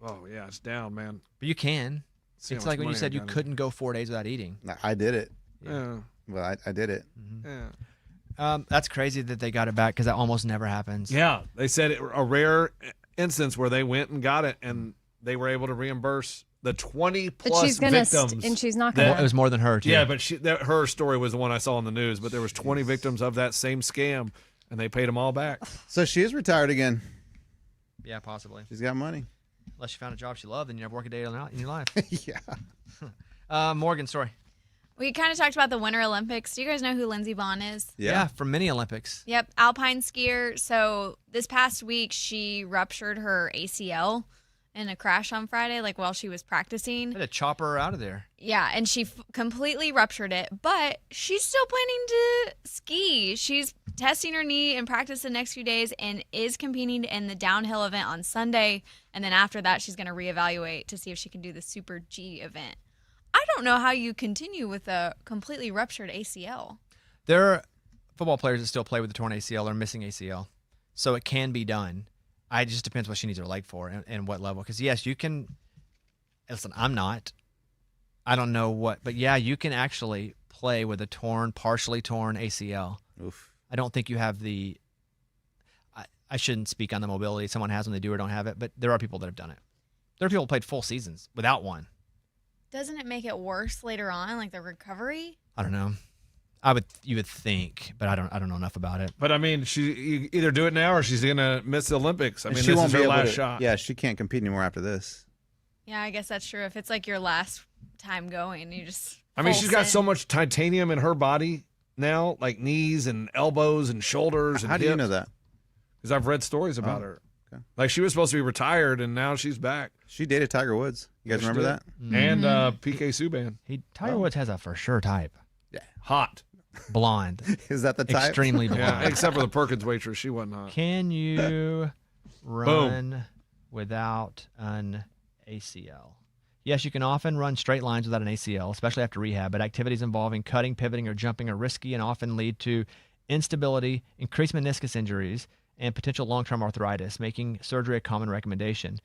Oh, yeah, it's down, man. but you can. See how It's much like when you money said I you got in. couldn't go 4 days without eating. I did it. Yeah. Well, I did it. Yeah. That's crazy that they got it back because that almost never happens. Yeah. They said a rare instance where they went and got it and they were able to reimburse the 20 But plus she's gonna victims. and she's not Well, gonna. it was more than her too. Yeah, but her story was the one I saw on the news, but there was 20 victims of that same scam and they paid them all back. So she is retired again. yeah, possibly. She's got money. Unless you found a job she loved, then you never work a day in your life. Yeah. Morgan, story. We kind of talked about the Winter Olympics. Do you guys know who Lindsey Vonn is? Yeah, from mini Olympics. Yep, alpine skier. So this past week, she ruptured her ACL in a crash on Friday, like while she was practicing. Had to chop her out of there. Yeah, and she completely ruptured it, but she's still planning to ski. She's testing her knee in practice the next few days and is competing in the downhill event on Sunday. And then after that, she's going to reevaluate to see if she can do the Super G event. I don't know how you continue with a completely ruptured ACL. There are football players that still play with a torn ACL or missing ACL, so it can be done. It just depends what she needs her leg for and what level. Because, yes, you can – listen, I'm not. I don't know what – but, yeah, you can actually play with a partially torn ACL. Oof. I don't think you have the – I shouldn't speak on the mobility someone has when they do or don't have it, but there are people that have done it. There are people who played full seasons without one. Doesn't it make it worse later on, like the recovery? I don't know. You would think, but I don't know enough about it. But I mean, you either do it now or she's gonna miss the Olympics. I mean, she this won't is be her able last to, shot. Yeah, she can't compete anymore after this. Yeah, I guess that's true. If it's like your last time going, you just. I mean, she's got in. so much titanium in her body now, like knees and elbows and shoulders. And How do you know that? Because I've read stories about her. Okay. Like she was supposed to be retired, and now she's back. She dated Tiger Woods. You guys remember that? And PK Subban. Tiger Woods has a for sure type. Yeah. Hot. Blonde. Is that the type? Extremely blonde. Yeah, except for the Perkins waitress. She wasn't hot. Can you run without an ACL? Yes, you can often run straight lines without an ACL, especially after rehab, but activities involving cutting, pivoting, or jumping are risky and often lead to instability, increased meniscus injuries, and potential long-term arthritis, making surgery a common recommendation.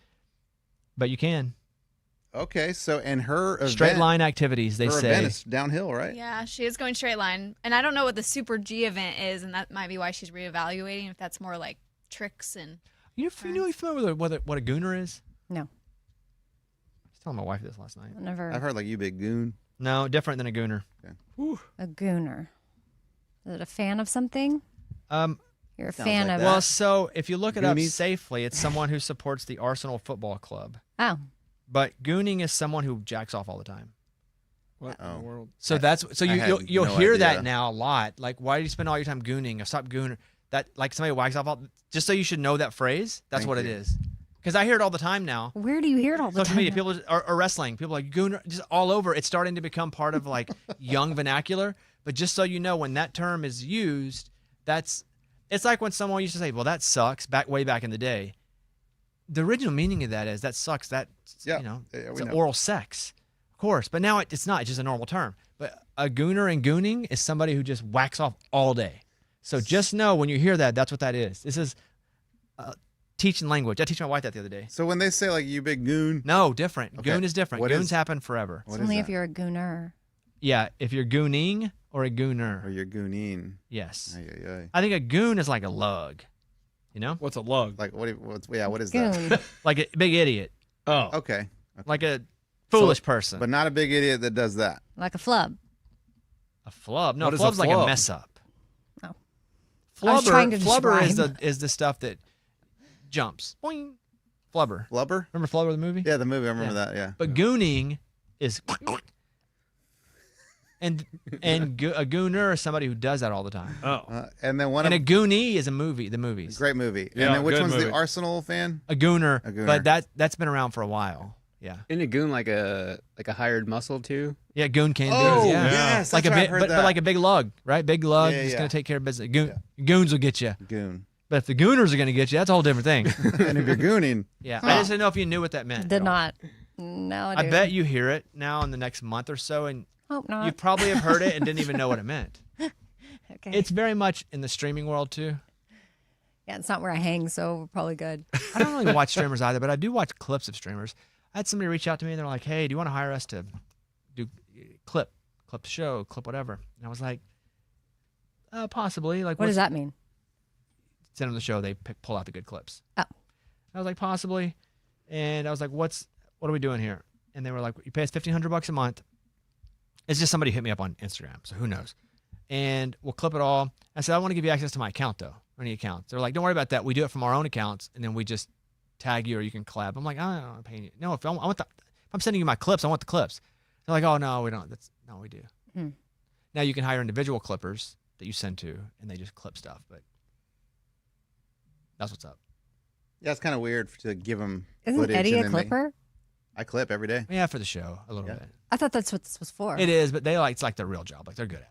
But you can. Okay, so in her event, Straight line activities, they her say. event is downhill, right? Yeah, she is going straight line. And I don't know what the Super G event is, and that might be why she's reevaluating, if that's more like tricks and. You familiar with what a gooner is? No, I was telling my wife this last night. never. I've heard like you big goon. No, different than a gooner. A gooner. Is it a fan of something? You're a Sounds fan like of. that. Well, so if you look it up Goonies? safely, it's someone who supports the Arsenal Football Club. Oh, But gooning is someone who jacks off all the time. What in the world? So I had you'll no hear idea. that now a lot. Like, why do you spend all your time gooning? Or stop gooner. That like somebody whacks off all. Just so you should know that phrase. That's Thank what it you. is. Because I hear it all the time now. where do you hear it all the Social time? media, people are wrestling. People are like gooner, just all over. It's starting to become part of like young vernacular. But just so you know, when that term is used, it's like when someone used to say, "Well, that sucks." Way back in the day, the original meaning of that is that sucks. That Yeah, it's we know. oral sex, of course. But now it's not. It's just a normal term. But a gooner and gooning is somebody who just whacks off all day. So just know when you hear that, that's what that is. This is teaching language. I teach my wife that the other day. So when they say like you big goon, No, different. Okay. Goon is different. What Goons is- happen forever. what It's is only that? if you're a gooner. Yeah, if you're gooning or a or gooner. you're gooning. Yes. Ay, ay, ay. I think a goon is like a lug. You know? What's a lug? Like what is Goon. that? Like a big idiot. Oh, Okay. Like a foolish person. But not a big idiot that does that. Like a flub. A flub. No, What a is a flub's like a flub? mess up. Oh. I was trying to Flubber describe. is the stuff that jumps. Boing. Flubber. Flubber? Remember Flubber the movie? Yeah, the movie. I remember Yeah. that. Yeah. But gooning is and a gooner is somebody who does that all the time. oh, And then one And of a goonie is a movie. The movies. great movie. Yeah, and then which good one's movie. the Arsenal fan? A gooner. A gooner. But that's been around for a while. Yeah. Isn't a goon like a hired muscle too? Yeah, goon can Oh, do. Yeah. yes, Like that's a right, big, I've heard but that. like a big lug, right? Big lug, Yeah, just yeah. gonna take care of business. Goons will get you, Goon. but if the gooners are gonna get you, that's a whole different thing. And if you're gooning, Yeah, I just didn't know if you knew what that meant. Did not. No, I bet you hear it now in the next month or so, and Hope not. you probably have heard it and didn't even know what it meant. Okay. It's very much in the streaming world too. Yeah, it's not where I hang, so we're probably good. I don't really watch streamers either, but I do watch clips of streamers. I had somebody reach out to me and they're like, "Hey, do you want to hire us to do clip the show, clip whatever?" And I was like, "Possibly." Like, What does that mean? Send them the show. They pull out the good clips. Oh. I was like, possibly. And I was like, what are we doing here? And they were like, you pay us $1,500 a month. It's just somebody hit me up on Instagram, so who knows? And we'll clip it all. I said, I want to give you access to my account though, or any accounts. They're like, don't worry about that. We do it from our own accounts, and then we just tag you or you can collab. I'm like, I'm not paying you. No, if I'm sending you my clips, I want the clips. They're like, oh no, we don't. We do. Now you can hire individual clippers that you send to, and they just clip stuff. But that's what's up. Yeah, it's kind of weird to give him. Isn't footage Eddie and a then clipper? I clip every day. Yeah, for the show a little bit. I thought that's what this was for. It is, but it's like their real job. Like they're good at it.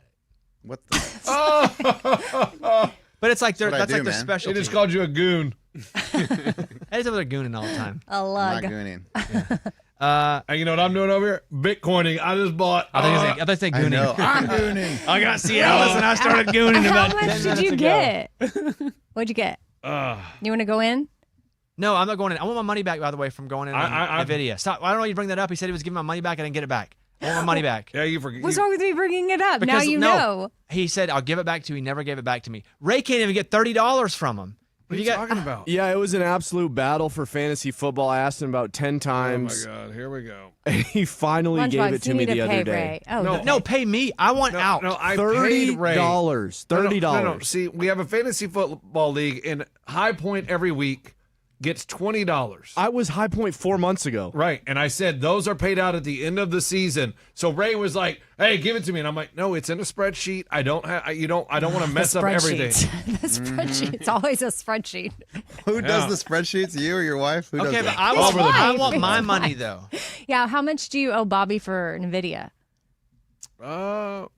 What the? But it's like That's what I that's do, like their man. specialty. They just called you a goon. Eddie's over there gooning all the time. A I'm lug. not gooning. And you know what I'm doing over here? Bitcoining. I just bought. I thought they say I gooning. know. I'm gooning. I got Cialis and I started gooning How about much 10 did you minutes ago. get? What'd you get? You want to go in? No, I'm not going in. I want my money back, by the way, from going in on NVIDIA. Stop. I don't know why you bring that up. He said he was giving my money back. I didn't get it back. I want my money back. Yeah, you forget. What's wrong with me bringing it up? Now Because you no, know. He said, I'll give it back to you. He never gave it back to me. Ray can't even get $30 from him. What are you talking about? Yeah, it was an absolute battle for fantasy football. I asked him about 10 times. Oh my God, here we go. And he finally Lunchbox, gave it to you me need the to other pay day. Ray. Oh, No, okay. No, pay me. I want out. No, I paid Ray. $30. $30. No. See, we have a fantasy football league, and High Point every week gets $20. I was High Point 4 months ago. Right, and I said those are paid out at the end of the season. So Ray was like, "Hey, give it to me," and I'm like, "No, it's in a spreadsheet. I don't have. I don't want to mess up everything." The spreadsheet. It's always a spreadsheet. Who does the spreadsheets? You or your wife? Who Okay, does but that? I His want wife. my His money, wife. though. Yeah, how much do you owe Bobby for NVIDIA? Well,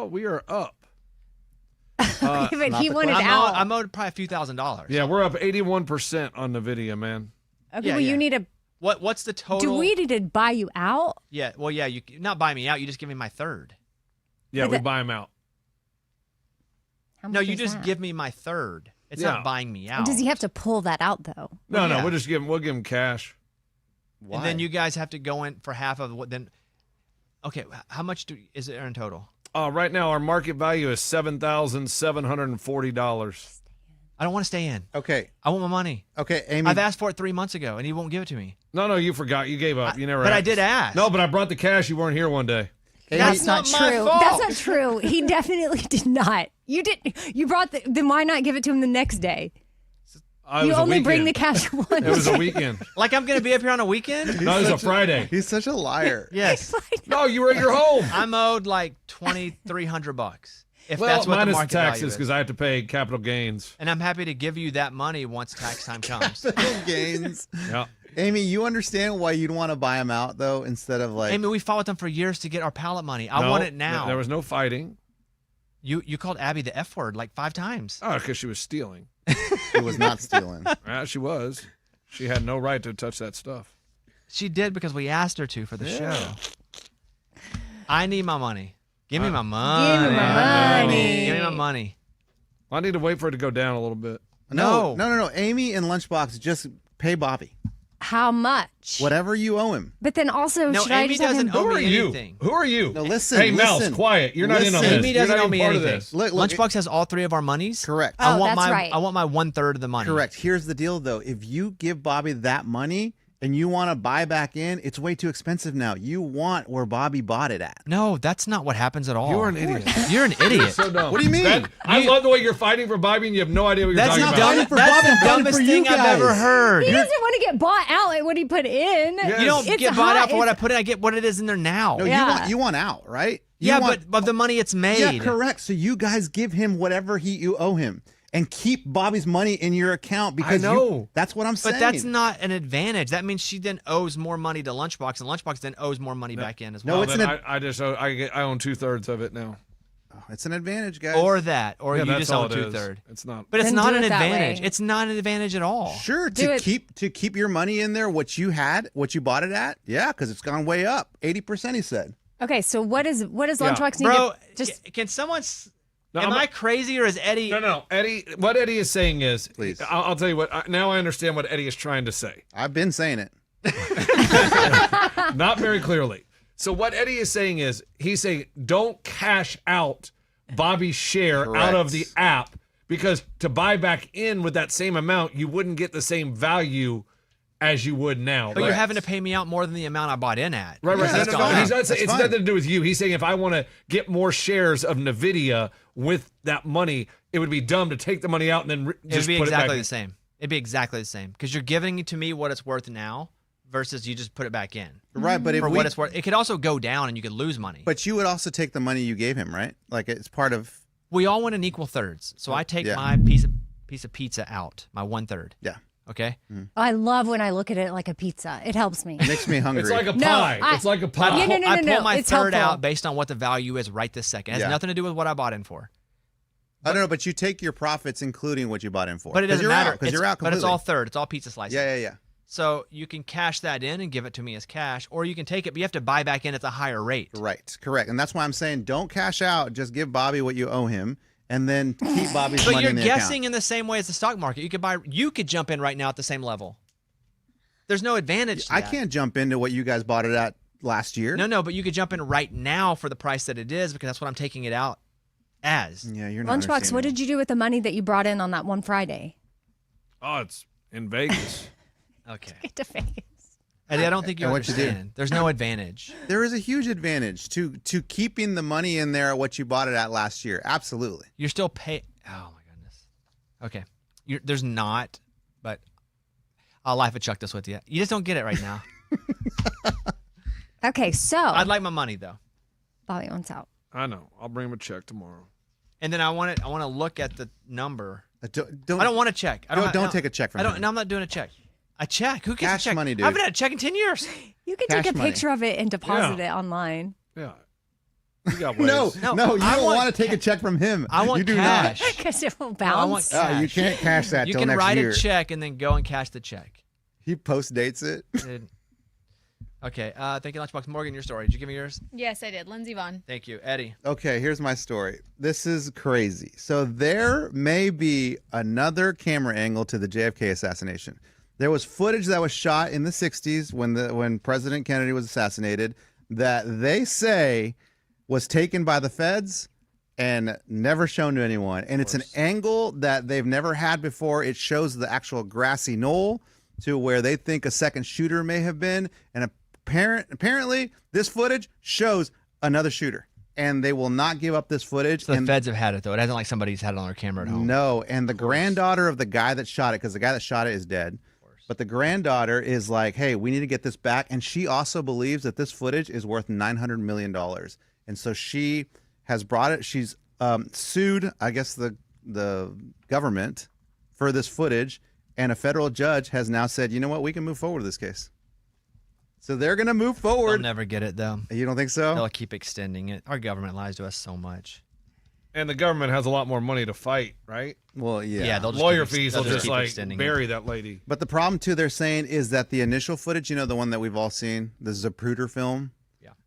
we are up. But he wanted I'm out. owed probably a few $1,000s. Yeah, we're up 81% on NVIDIA, man. Okay, yeah, well, yeah. you need to. What's the total? Do we need to buy you out? Yeah, well, yeah, you not buy me out. You just give me my third. Yeah, But we the- buy them out. How No, much you is just that? give me my third. It's Yeah. not buying me out. Does he have to pull that out though? No, Yeah. we'll just we'll give him cash. Why? And then you guys have to go in for half of what then. Okay, how much is there in total? Right now, our market value is $7,740. I don't want to stay in. Okay. I want my money. Okay, Amy. I've asked for it 3 months ago, and he won't give it to me. No, you forgot. You gave up. You never. But I asked. did ask. No, but I brought the cash. You weren't here one day. Amy, That's not my true. fault. That's not true. He definitely did not. You did. You brought the. Then why not give it to him the next day? It You was a only bring the weekend. cash once. It was a weekend. Like I'm going to be up here on a weekend? No, it was a Friday. He's such a liar. Yes. No, you were at your home. I'm owed like $2,300. If Well, that's what the minus market taxes value because is. I have to pay capital gains. And I'm happy to give you that money once tax time comes. Gains. Yeah. Amy, you understand why you'd want to buy him out though, instead of like. I mean, we fought with them for years to get our pallet money. I No, want it now. There was no fighting. You called Abby the F word like 5 times. Oh, because she was stealing. He was not stealing. She was. She had no right to touch that stuff. She did because we asked her to for the show. I need my money. Give me my money. Give me my money. Give me my money. I need to wait for it to go down a little bit. No. No. Amy and Lunchbox, just pay Bobby How much? whatever you owe him. But then also, No, should I Amy just have him? doesn't owe Who are me you? anything. Who are you? No, listen. Hey, Mouse, listen. quiet. You're not in on Listen. this. Amy You're doesn't not owe even me part of anything. this. Look, Lunchbox has all 3 of our monies. Correct. Oh, that's right. I want my 1/3 of the money. Correct. Here's the deal though. If you give Bobby that money and you want to buy back in, it's way too expensive now. You want where Bobby bought it at. No, that's not what happens at all. You're an idiot. You're an idiot. So dumb. What do you mean? I love the way you're fighting for Bobby and you have no idea what you're That's talking not about. dumb. for That's Bobby, the I'm fighting dumbest for thing you I've ever guys. heard. He doesn't want to get bought out like what he put in. Yes. You don't It's get bought hot. out for what I It's- put in. I get what it is in there now. No, Yeah. you want out, right? You yeah, want- but of the money it's made. Yeah, correct. So you guys give him whatever you owe him, and keep Bobby's money in your account because know. that's what I'm saying. But that's not an advantage. That means she then owes more money to Lunchbox, and Lunchbox then owes more money back in as No, well. it's Then an- I just I own 2/3 of it now. It's an advantage, guys. or that, or Yeah, you that's just all own it is. 2/3. It's not. But it's Then not do an it that advantage. way. It's not an advantage at all. Sure, Do it. to keep your money in there, what you bought it at, yeah, because it's gone way up, 80%. He said. Okay, so what does Lunchbox need Bro, to just? can someone? No, am I'm I not- crazy or is Eddie? No. Eddie, what Eddie is saying is, Please. I'll tell you what. Now I understand what Eddie is trying to say. I've been saying it. Not very clearly. So what Eddie is saying is, he's saying don't cash out Bobby's share out of the app because to buy back in with that same amount, you wouldn't get the same value as you would now. But you're having to pay me out more than the amount I bought in at. Right. Yeah, that's No, fine. he's not saying, That's it's fine. nothing to do with you. He's saying if I want to get more shares of NVIDIA with that money, it would be dumb to take the money out and then It would just be put it back exactly in. the same. It'd be exactly the same because you're giving to me what it's worth now versus you just put it back in. Right, but if for what it's worth, it could also go down and you could lose money. But you would also take the money you gave him, right? Like it's part of. We all went in equal thirds. So I take my piece of pizza out, my 1/3. Yeah. Okay. Oh, I love when I look at it like a pizza. It helps me. It makes me hungry. It's like a pie. It's like a pie. I pull my It's third helpful. out based on what the value is right this second. It has nothing to do with what I bought in for. I don't know, but you take your profits, including what you bought in for. But it doesn't matter because you're out But completely. it's all third. It's all pizza slices. Yeah. So you can cash that in and give it to me as cash, or you can take it, but you have to buy back in at the higher rate. Right. Correct. And that's why I'm saying don't cash out. Just give Bobby what you owe him, and then keep Bobby's But money you're in the guessing account. in the same way as the stock market. You could jump in right now at the same level. There's no advantage to I that. can't jump into what you guys bought it at last year. No, but you could jump in right now for the price that it is because that's what I'm taking it out as. Yeah, you're not. Lunchbox, what did you do with the money that you brought in on that one Friday? Oh, it's in Vegas. Okay. Get to Vegas. Eddie, I don't think you And what you do? understand. There's no advantage. There is a huge advantage to keeping the money in there at what you bought it at last year. Absolutely. You're still paying. Oh my goodness. Okay. There's not, but I'll laugh at Chuck this with you. You just don't get it right now. Okay, so I'd like my money though, Bobby wants out. I know. I'll bring him a check tomorrow. and then I want to look at the number. I don't want a check. Don't take a check from him. No, I'm not doing a check. A check? Who gets Cash a check? money, dude. I haven't had a check in 10 years. You can Cash take a money. picture of it and deposit it online. Yeah. You got ways. No, you I don't want want to take a check from him. I want you do cash. Because it will I bounce. want cash. You can't cash that You till can next write year. a check and then go and cash the check. He post dates it. Dude. Okay. Thank you, Lunchbox. Morgan, your story. Did you give me yours? Yes, I did. Lindsey Vaughn. Thank you, Eddie. Okay, here's my story. This is crazy. So there may be another camera angle to the JFK assassination. There was footage that was shot in the 60s when President Kennedy was assassinated that they say was taken by the feds and never shown to anyone. And it's an angle that they've never had before. It shows the actual grassy knoll to where they think a second shooter may have been. And apparently this footage shows another shooter. And they will not give up this footage. So the feds have had it, though. It hasn't like somebody's had it on their camera at home. No, and the granddaughter of the guy that shot it, because the guy that shot it is dead. But the granddaughter is like, hey, we need to get this back. And she also believes that this footage is worth $900 million. And so she has brought it. She's sued, I guess, the government for this footage. And a federal judge has now said, you know what, we can move forward with this case. So they're going to move forward. They'll never get it, though. You don't think so? They'll keep extending it. Our government lies to us so much. And the government has a lot more money to fight, right? Well, yeah. Yeah, they'll just lawyer keep- fees they'll will just just keep like extending bury that lady. But the problem, too, they're saying is that the initial footage, you know, the one that we've all seen, the Zapruder film,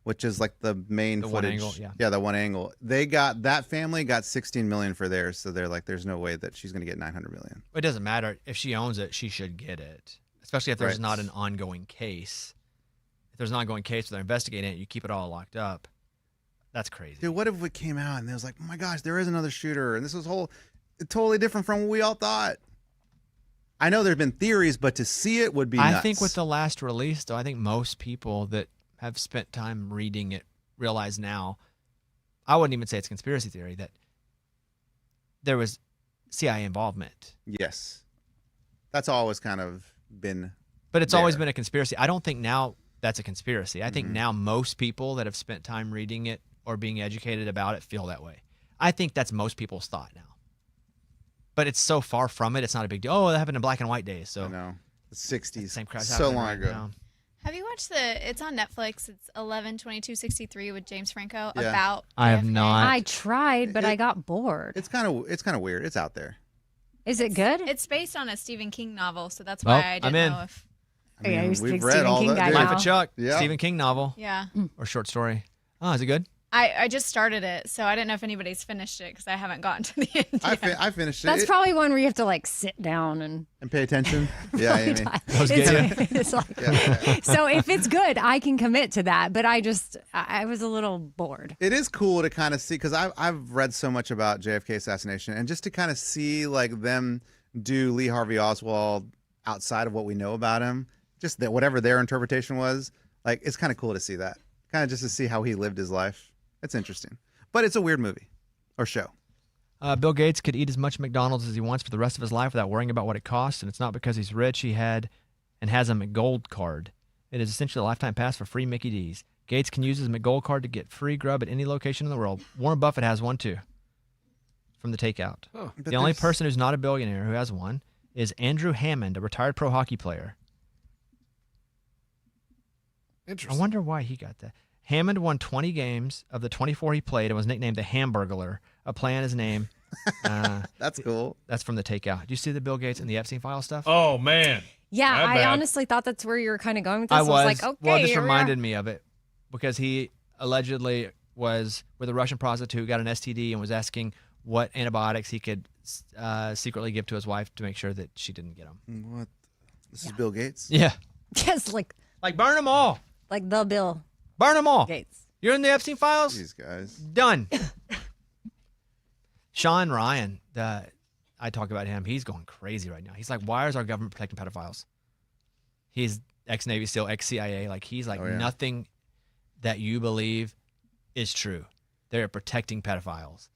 which is like the main one footage. angle, the one angle. That family got $16 million for theirs, so they're like, there's no way that she's going to get $900 million. It doesn't matter. If she owns it, she should get it, especially if there's Right. not an ongoing case. If there's an ongoing case where they're investigating it, you keep it all locked up. That's crazy. Dude, what if it came out and it was like, oh my gosh, there is another shooter, and this was totally different from what we all thought. I know there's been theories, but to see it would be nuts. I think with the last release, though, I think most people that have spent time reading it realize now, I wouldn't even say it's a conspiracy theory, that there was CIA involvement. Yes. That's always kind of been But it's there. always been a conspiracy. I don't think now that's a conspiracy. I think now most people that have spent time reading it or being educated about it feel that way. I think that's most people's thought now. But it's so far from it, it's not a big deal. Oh, that happened in black and white days. So I know. The 60s. Same crowd So happening long right ago. now. Have you watched it's on Netflix. It's 11/22/63 with James Franco Yeah. about I have JFK. not. I tried, but I got bored. It's kind of weird. It's out there. Is it good? It's based on a Stephen King novel, so that's Well, why I I'm didn't in. know if I mean, yeah, you're a we've big read Stephen all King the- guy dude. Life now. of Chuck, Yeah. Stephen King novel yeah. or short story. Oh, is it good? I just started it, so I didn't know if anybody's finished it because I haven't gotten to the end yet. I finished it. That's probably one where you have to like sit down and and pay attention. Yeah, I mean. Those get you? it's like, so if it's good, I can commit to that. But I was a little bored. It is cool to kind of see, because I've read so much about JFK assassination, and just to kind of see like them do Lee Harvey Oswald outside of what we know about him, just that whatever their interpretation was, like it's kind of cool to see that, kind of just to see how he lived his life. It's interesting, but it's a weird movie or show. Bill Gates could eat as much McDonald's as he wants for the rest of his life without worrying about what it costs, and it's not because he's rich. He had and has a McGold card. It is essentially a lifetime pass for free Mickey D's. Gates can use his McGold card to get free grub at any location in the world. Warren Buffett has one too. From the takeout. Oh. The only person who's not a billionaire who has one is Andrew Hammond, a retired pro hockey player. Interesting. I wonder why he got that. Hammond won 20 games of the 24 he played and was nicknamed the Hamburglar, a play on his name. That's cool. That's from the takeout. Do you see the Bill Gates and the Epstein file stuff? Oh, man. Yeah, That I bad. honestly thought that's where you were kind of going with this. I was. like, okay, Well, it just here we reminded are. me of it because he allegedly was with a Russian prostitute who got an STD and was asking what antibiotics he could secretly give to his wife to make sure that she didn't get them. What? This is Bill Gates? Yeah. Yes, like burn them all. Like the Bill Burn them all. Gates. You're in the Epstein files? These guys. Done. Sean Ryan, I talk about him. He's going crazy right now. He's like, why is our government protecting pedophiles? He's ex-Navy SEAL, ex-CIA. Like, he's like, nothing that you believe is true. They're protecting pedophiles.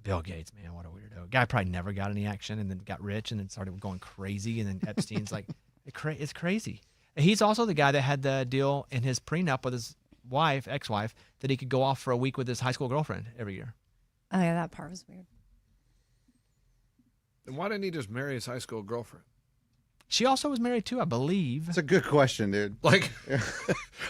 Bill Gates, man, what a weirdo. Guy probably never got any action and then got rich and then started going crazy. And then Epstein's like, it's crazy. He's also the guy that had the deal in his prenup with his wife, ex-wife, that he could go off for a week with his high school girlfriend every year. Oh, yeah, that part was weird. Then why didn't he just marry his high school girlfriend? She also was married too, I believe. That's a good question, dude. Like,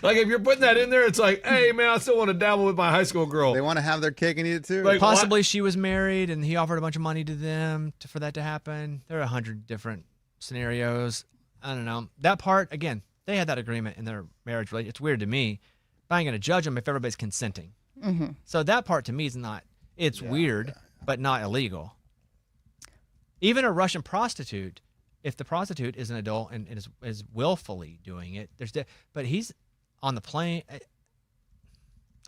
like if you're putting that in there, it's like, hey, man, I still want to dabble with my high school girl. They want to have their cake and eat it too. Like, Possibly she was married and he offered a bunch of money to them for that to happen. There are 100 different scenarios. I don't know. That part, again, they had that agreement in their marriage. It's weird to me. But I ain't going to judge them if everybody's consenting. Mm-hmm. So that part to me is not, it's weird, but not illegal. Even a Russian prostitute, if the prostitute is an adult and is willfully doing it, but he's on the plane.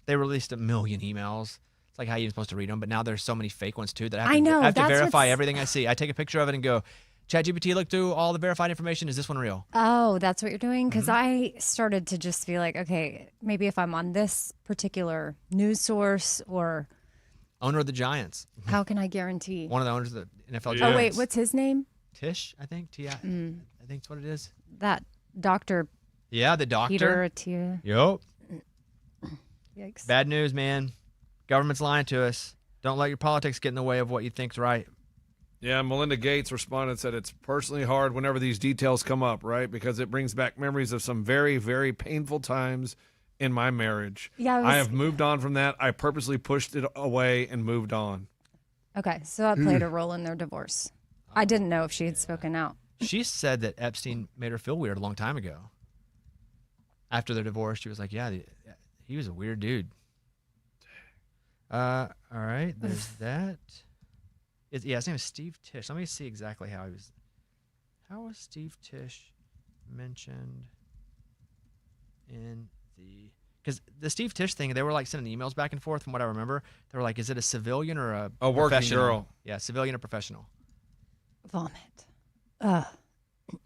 They released 1 million emails. It's like how you're supposed to read them, but now there's so many fake ones too that I have to verify everything I see. I take a picture of it and go, ChatGPT, look through all the verified information. Is this one real? Oh, that's what you're doing? Because I started to just feel like, okay, maybe if I'm on this particular news source or... Owner of the Giants. How can I guarantee? One of the owners of the NFL Giants. Oh, wait, what's his name? Tish, I think. T-I. I think that's what it is. That Dr. Yeah, the doctor. Peter Attia. Yup. Yikes. Bad news, man. Government's lying to us. Don't let your politics get in the way of what you think's right. Yeah, Melinda Gates responded and said it's personally hard whenever these details come up, right? Because it brings back memories of some very, very painful times in my marriage. Yeah, I have moved on from that. I purposely pushed it away and moved on. Okay, so that played a role in their divorce. I didn't know if she had spoken out. She said that Epstein made her feel weird a long time ago. After their divorce, she was like, yeah, he was a weird dude. All right, there's that. His name is Steve Tish. Let me see exactly how he was. How was Steve Tish mentioned in the... Because the Steve Tish thing, they were like sending emails back and forth from what I remember. They were like, is it a civilian or a working professional? girl. Yeah, civilian or professional. Vomit. And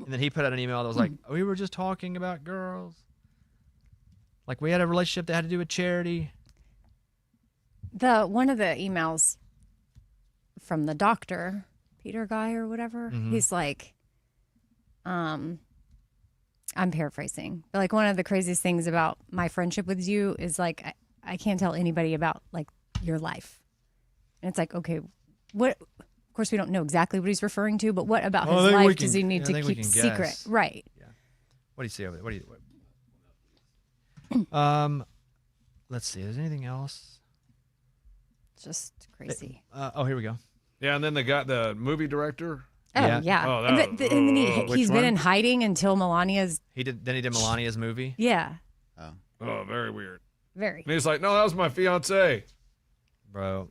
then he put out an email that was like, we were just talking about girls. Like we had a relationship that had to do with charity. One of the emails from the doctor, Peter guy or whatever, he's like, I'm paraphrasing, but like one of the craziest things about my friendship with you is like I can't tell anybody about like your life. And it's like, okay, what? Of course, we don't know exactly what he's referring to, but what about his life does he need to keep secret? Guess. Right. Yeah. What do you see over there? What do you? Let's see. Is there anything else? Just crazy. Here we go. Yeah, and then the movie director. Oh yeah. Oh, and then he's been in hiding until Melania's. Then he did Melania's movie. Yeah. Oh, very weird. Very. And he's like, no, that was my fiance. Bro.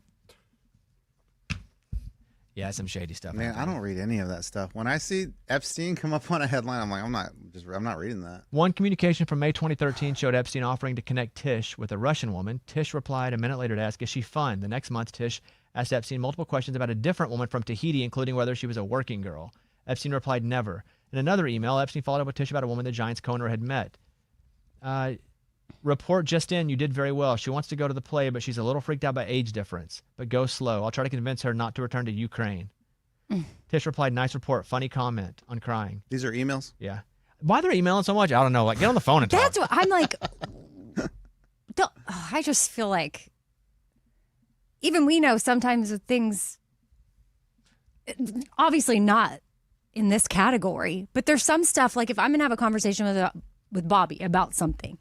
Yeah, some shady stuff. Man, I don't read any of that stuff. When I see Epstein come up on a headline, I'm like, I'm not reading that. One communication from May 2013 showed Epstein offering to connect Tish with a Russian woman. Tish replied a minute later to ask, is she fun? The next month, Tish asked Epstein multiple questions about a different woman from Tahiti, including whether she was a working girl. Epstein replied, never. In another email, Epstein followed up with Tish about a woman the Giants co-owner had met. Report just in, you did very well. She wants to go to the play, but she's a little freaked out by age difference. But go slow. I'll try to convince her not to return to Ukraine. Tish replied, nice report, funny comment on crying. These are emails? Yeah. Why they're emailing so much? I don't know. Like, get on the phone and talk. That's what I'm like. I just feel like even we know sometimes with things, obviously not in this category, but there's some stuff like if I'm going to have a conversation with Bobby about something,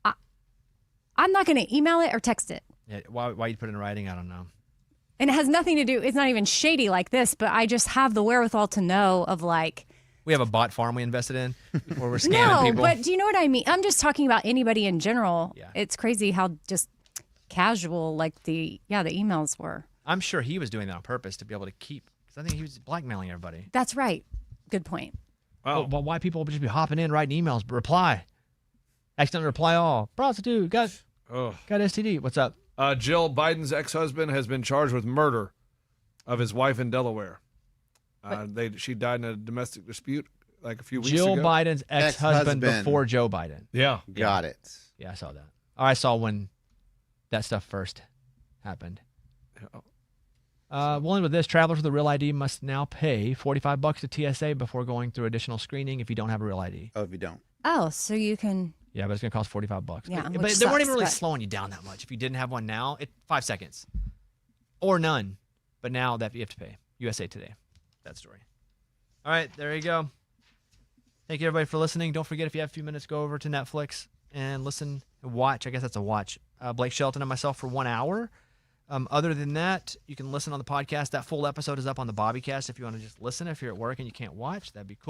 I'm not going to email it or text it. Yeah, why you put it in writing? I don't know. And it has nothing to do, it's not even shady like this, but I just have the wherewithal to know of like. We have a bot farm we invested in where we're scamming people. No, but do you know what I mean? I'm just talking about anybody in general. Yeah. It's crazy how just casual like the emails were. I'm sure he was doing that on purpose to be able to keep, because I think he was blackmailing everybody. That's right. Good point. Oh. Well, why people would just be hopping in, writing emails, but reply. Accidentally reply all. Prostitute, got STD. What's up? Jill Biden's ex-husband has been charged with murder of his wife in Delaware. She died in a domestic dispute like a few weeks ago. Jill Biden's ex-husband before Joe Biden. Yeah. Got it. Yeah, I saw that. Or I saw when that stuff first happened. Willing with this, travelers with a real ID must now pay $45 to TSA before going through additional screening if you don't have a real ID. Oh, if you don't. Oh, so you can. Yeah, but it's going to cost $45. Yeah, but which they weren't even sucks, really but- slowing you down that much. If you didn't have one now, 5 seconds. Or none. But now that you have to pay. USA Today. That story. All right, there you go. Thank you, everybody, for listening. Don't forget, if you have a few minutes, go over to Netflix and listen and watch. I guess that's a watch. Blake Shelton and myself for 1 hour. Other than that, you can listen on the podcast. That full episode is up on the Bobbycast if you want to just listen. If you're at work and you can't watch, that'd be cool.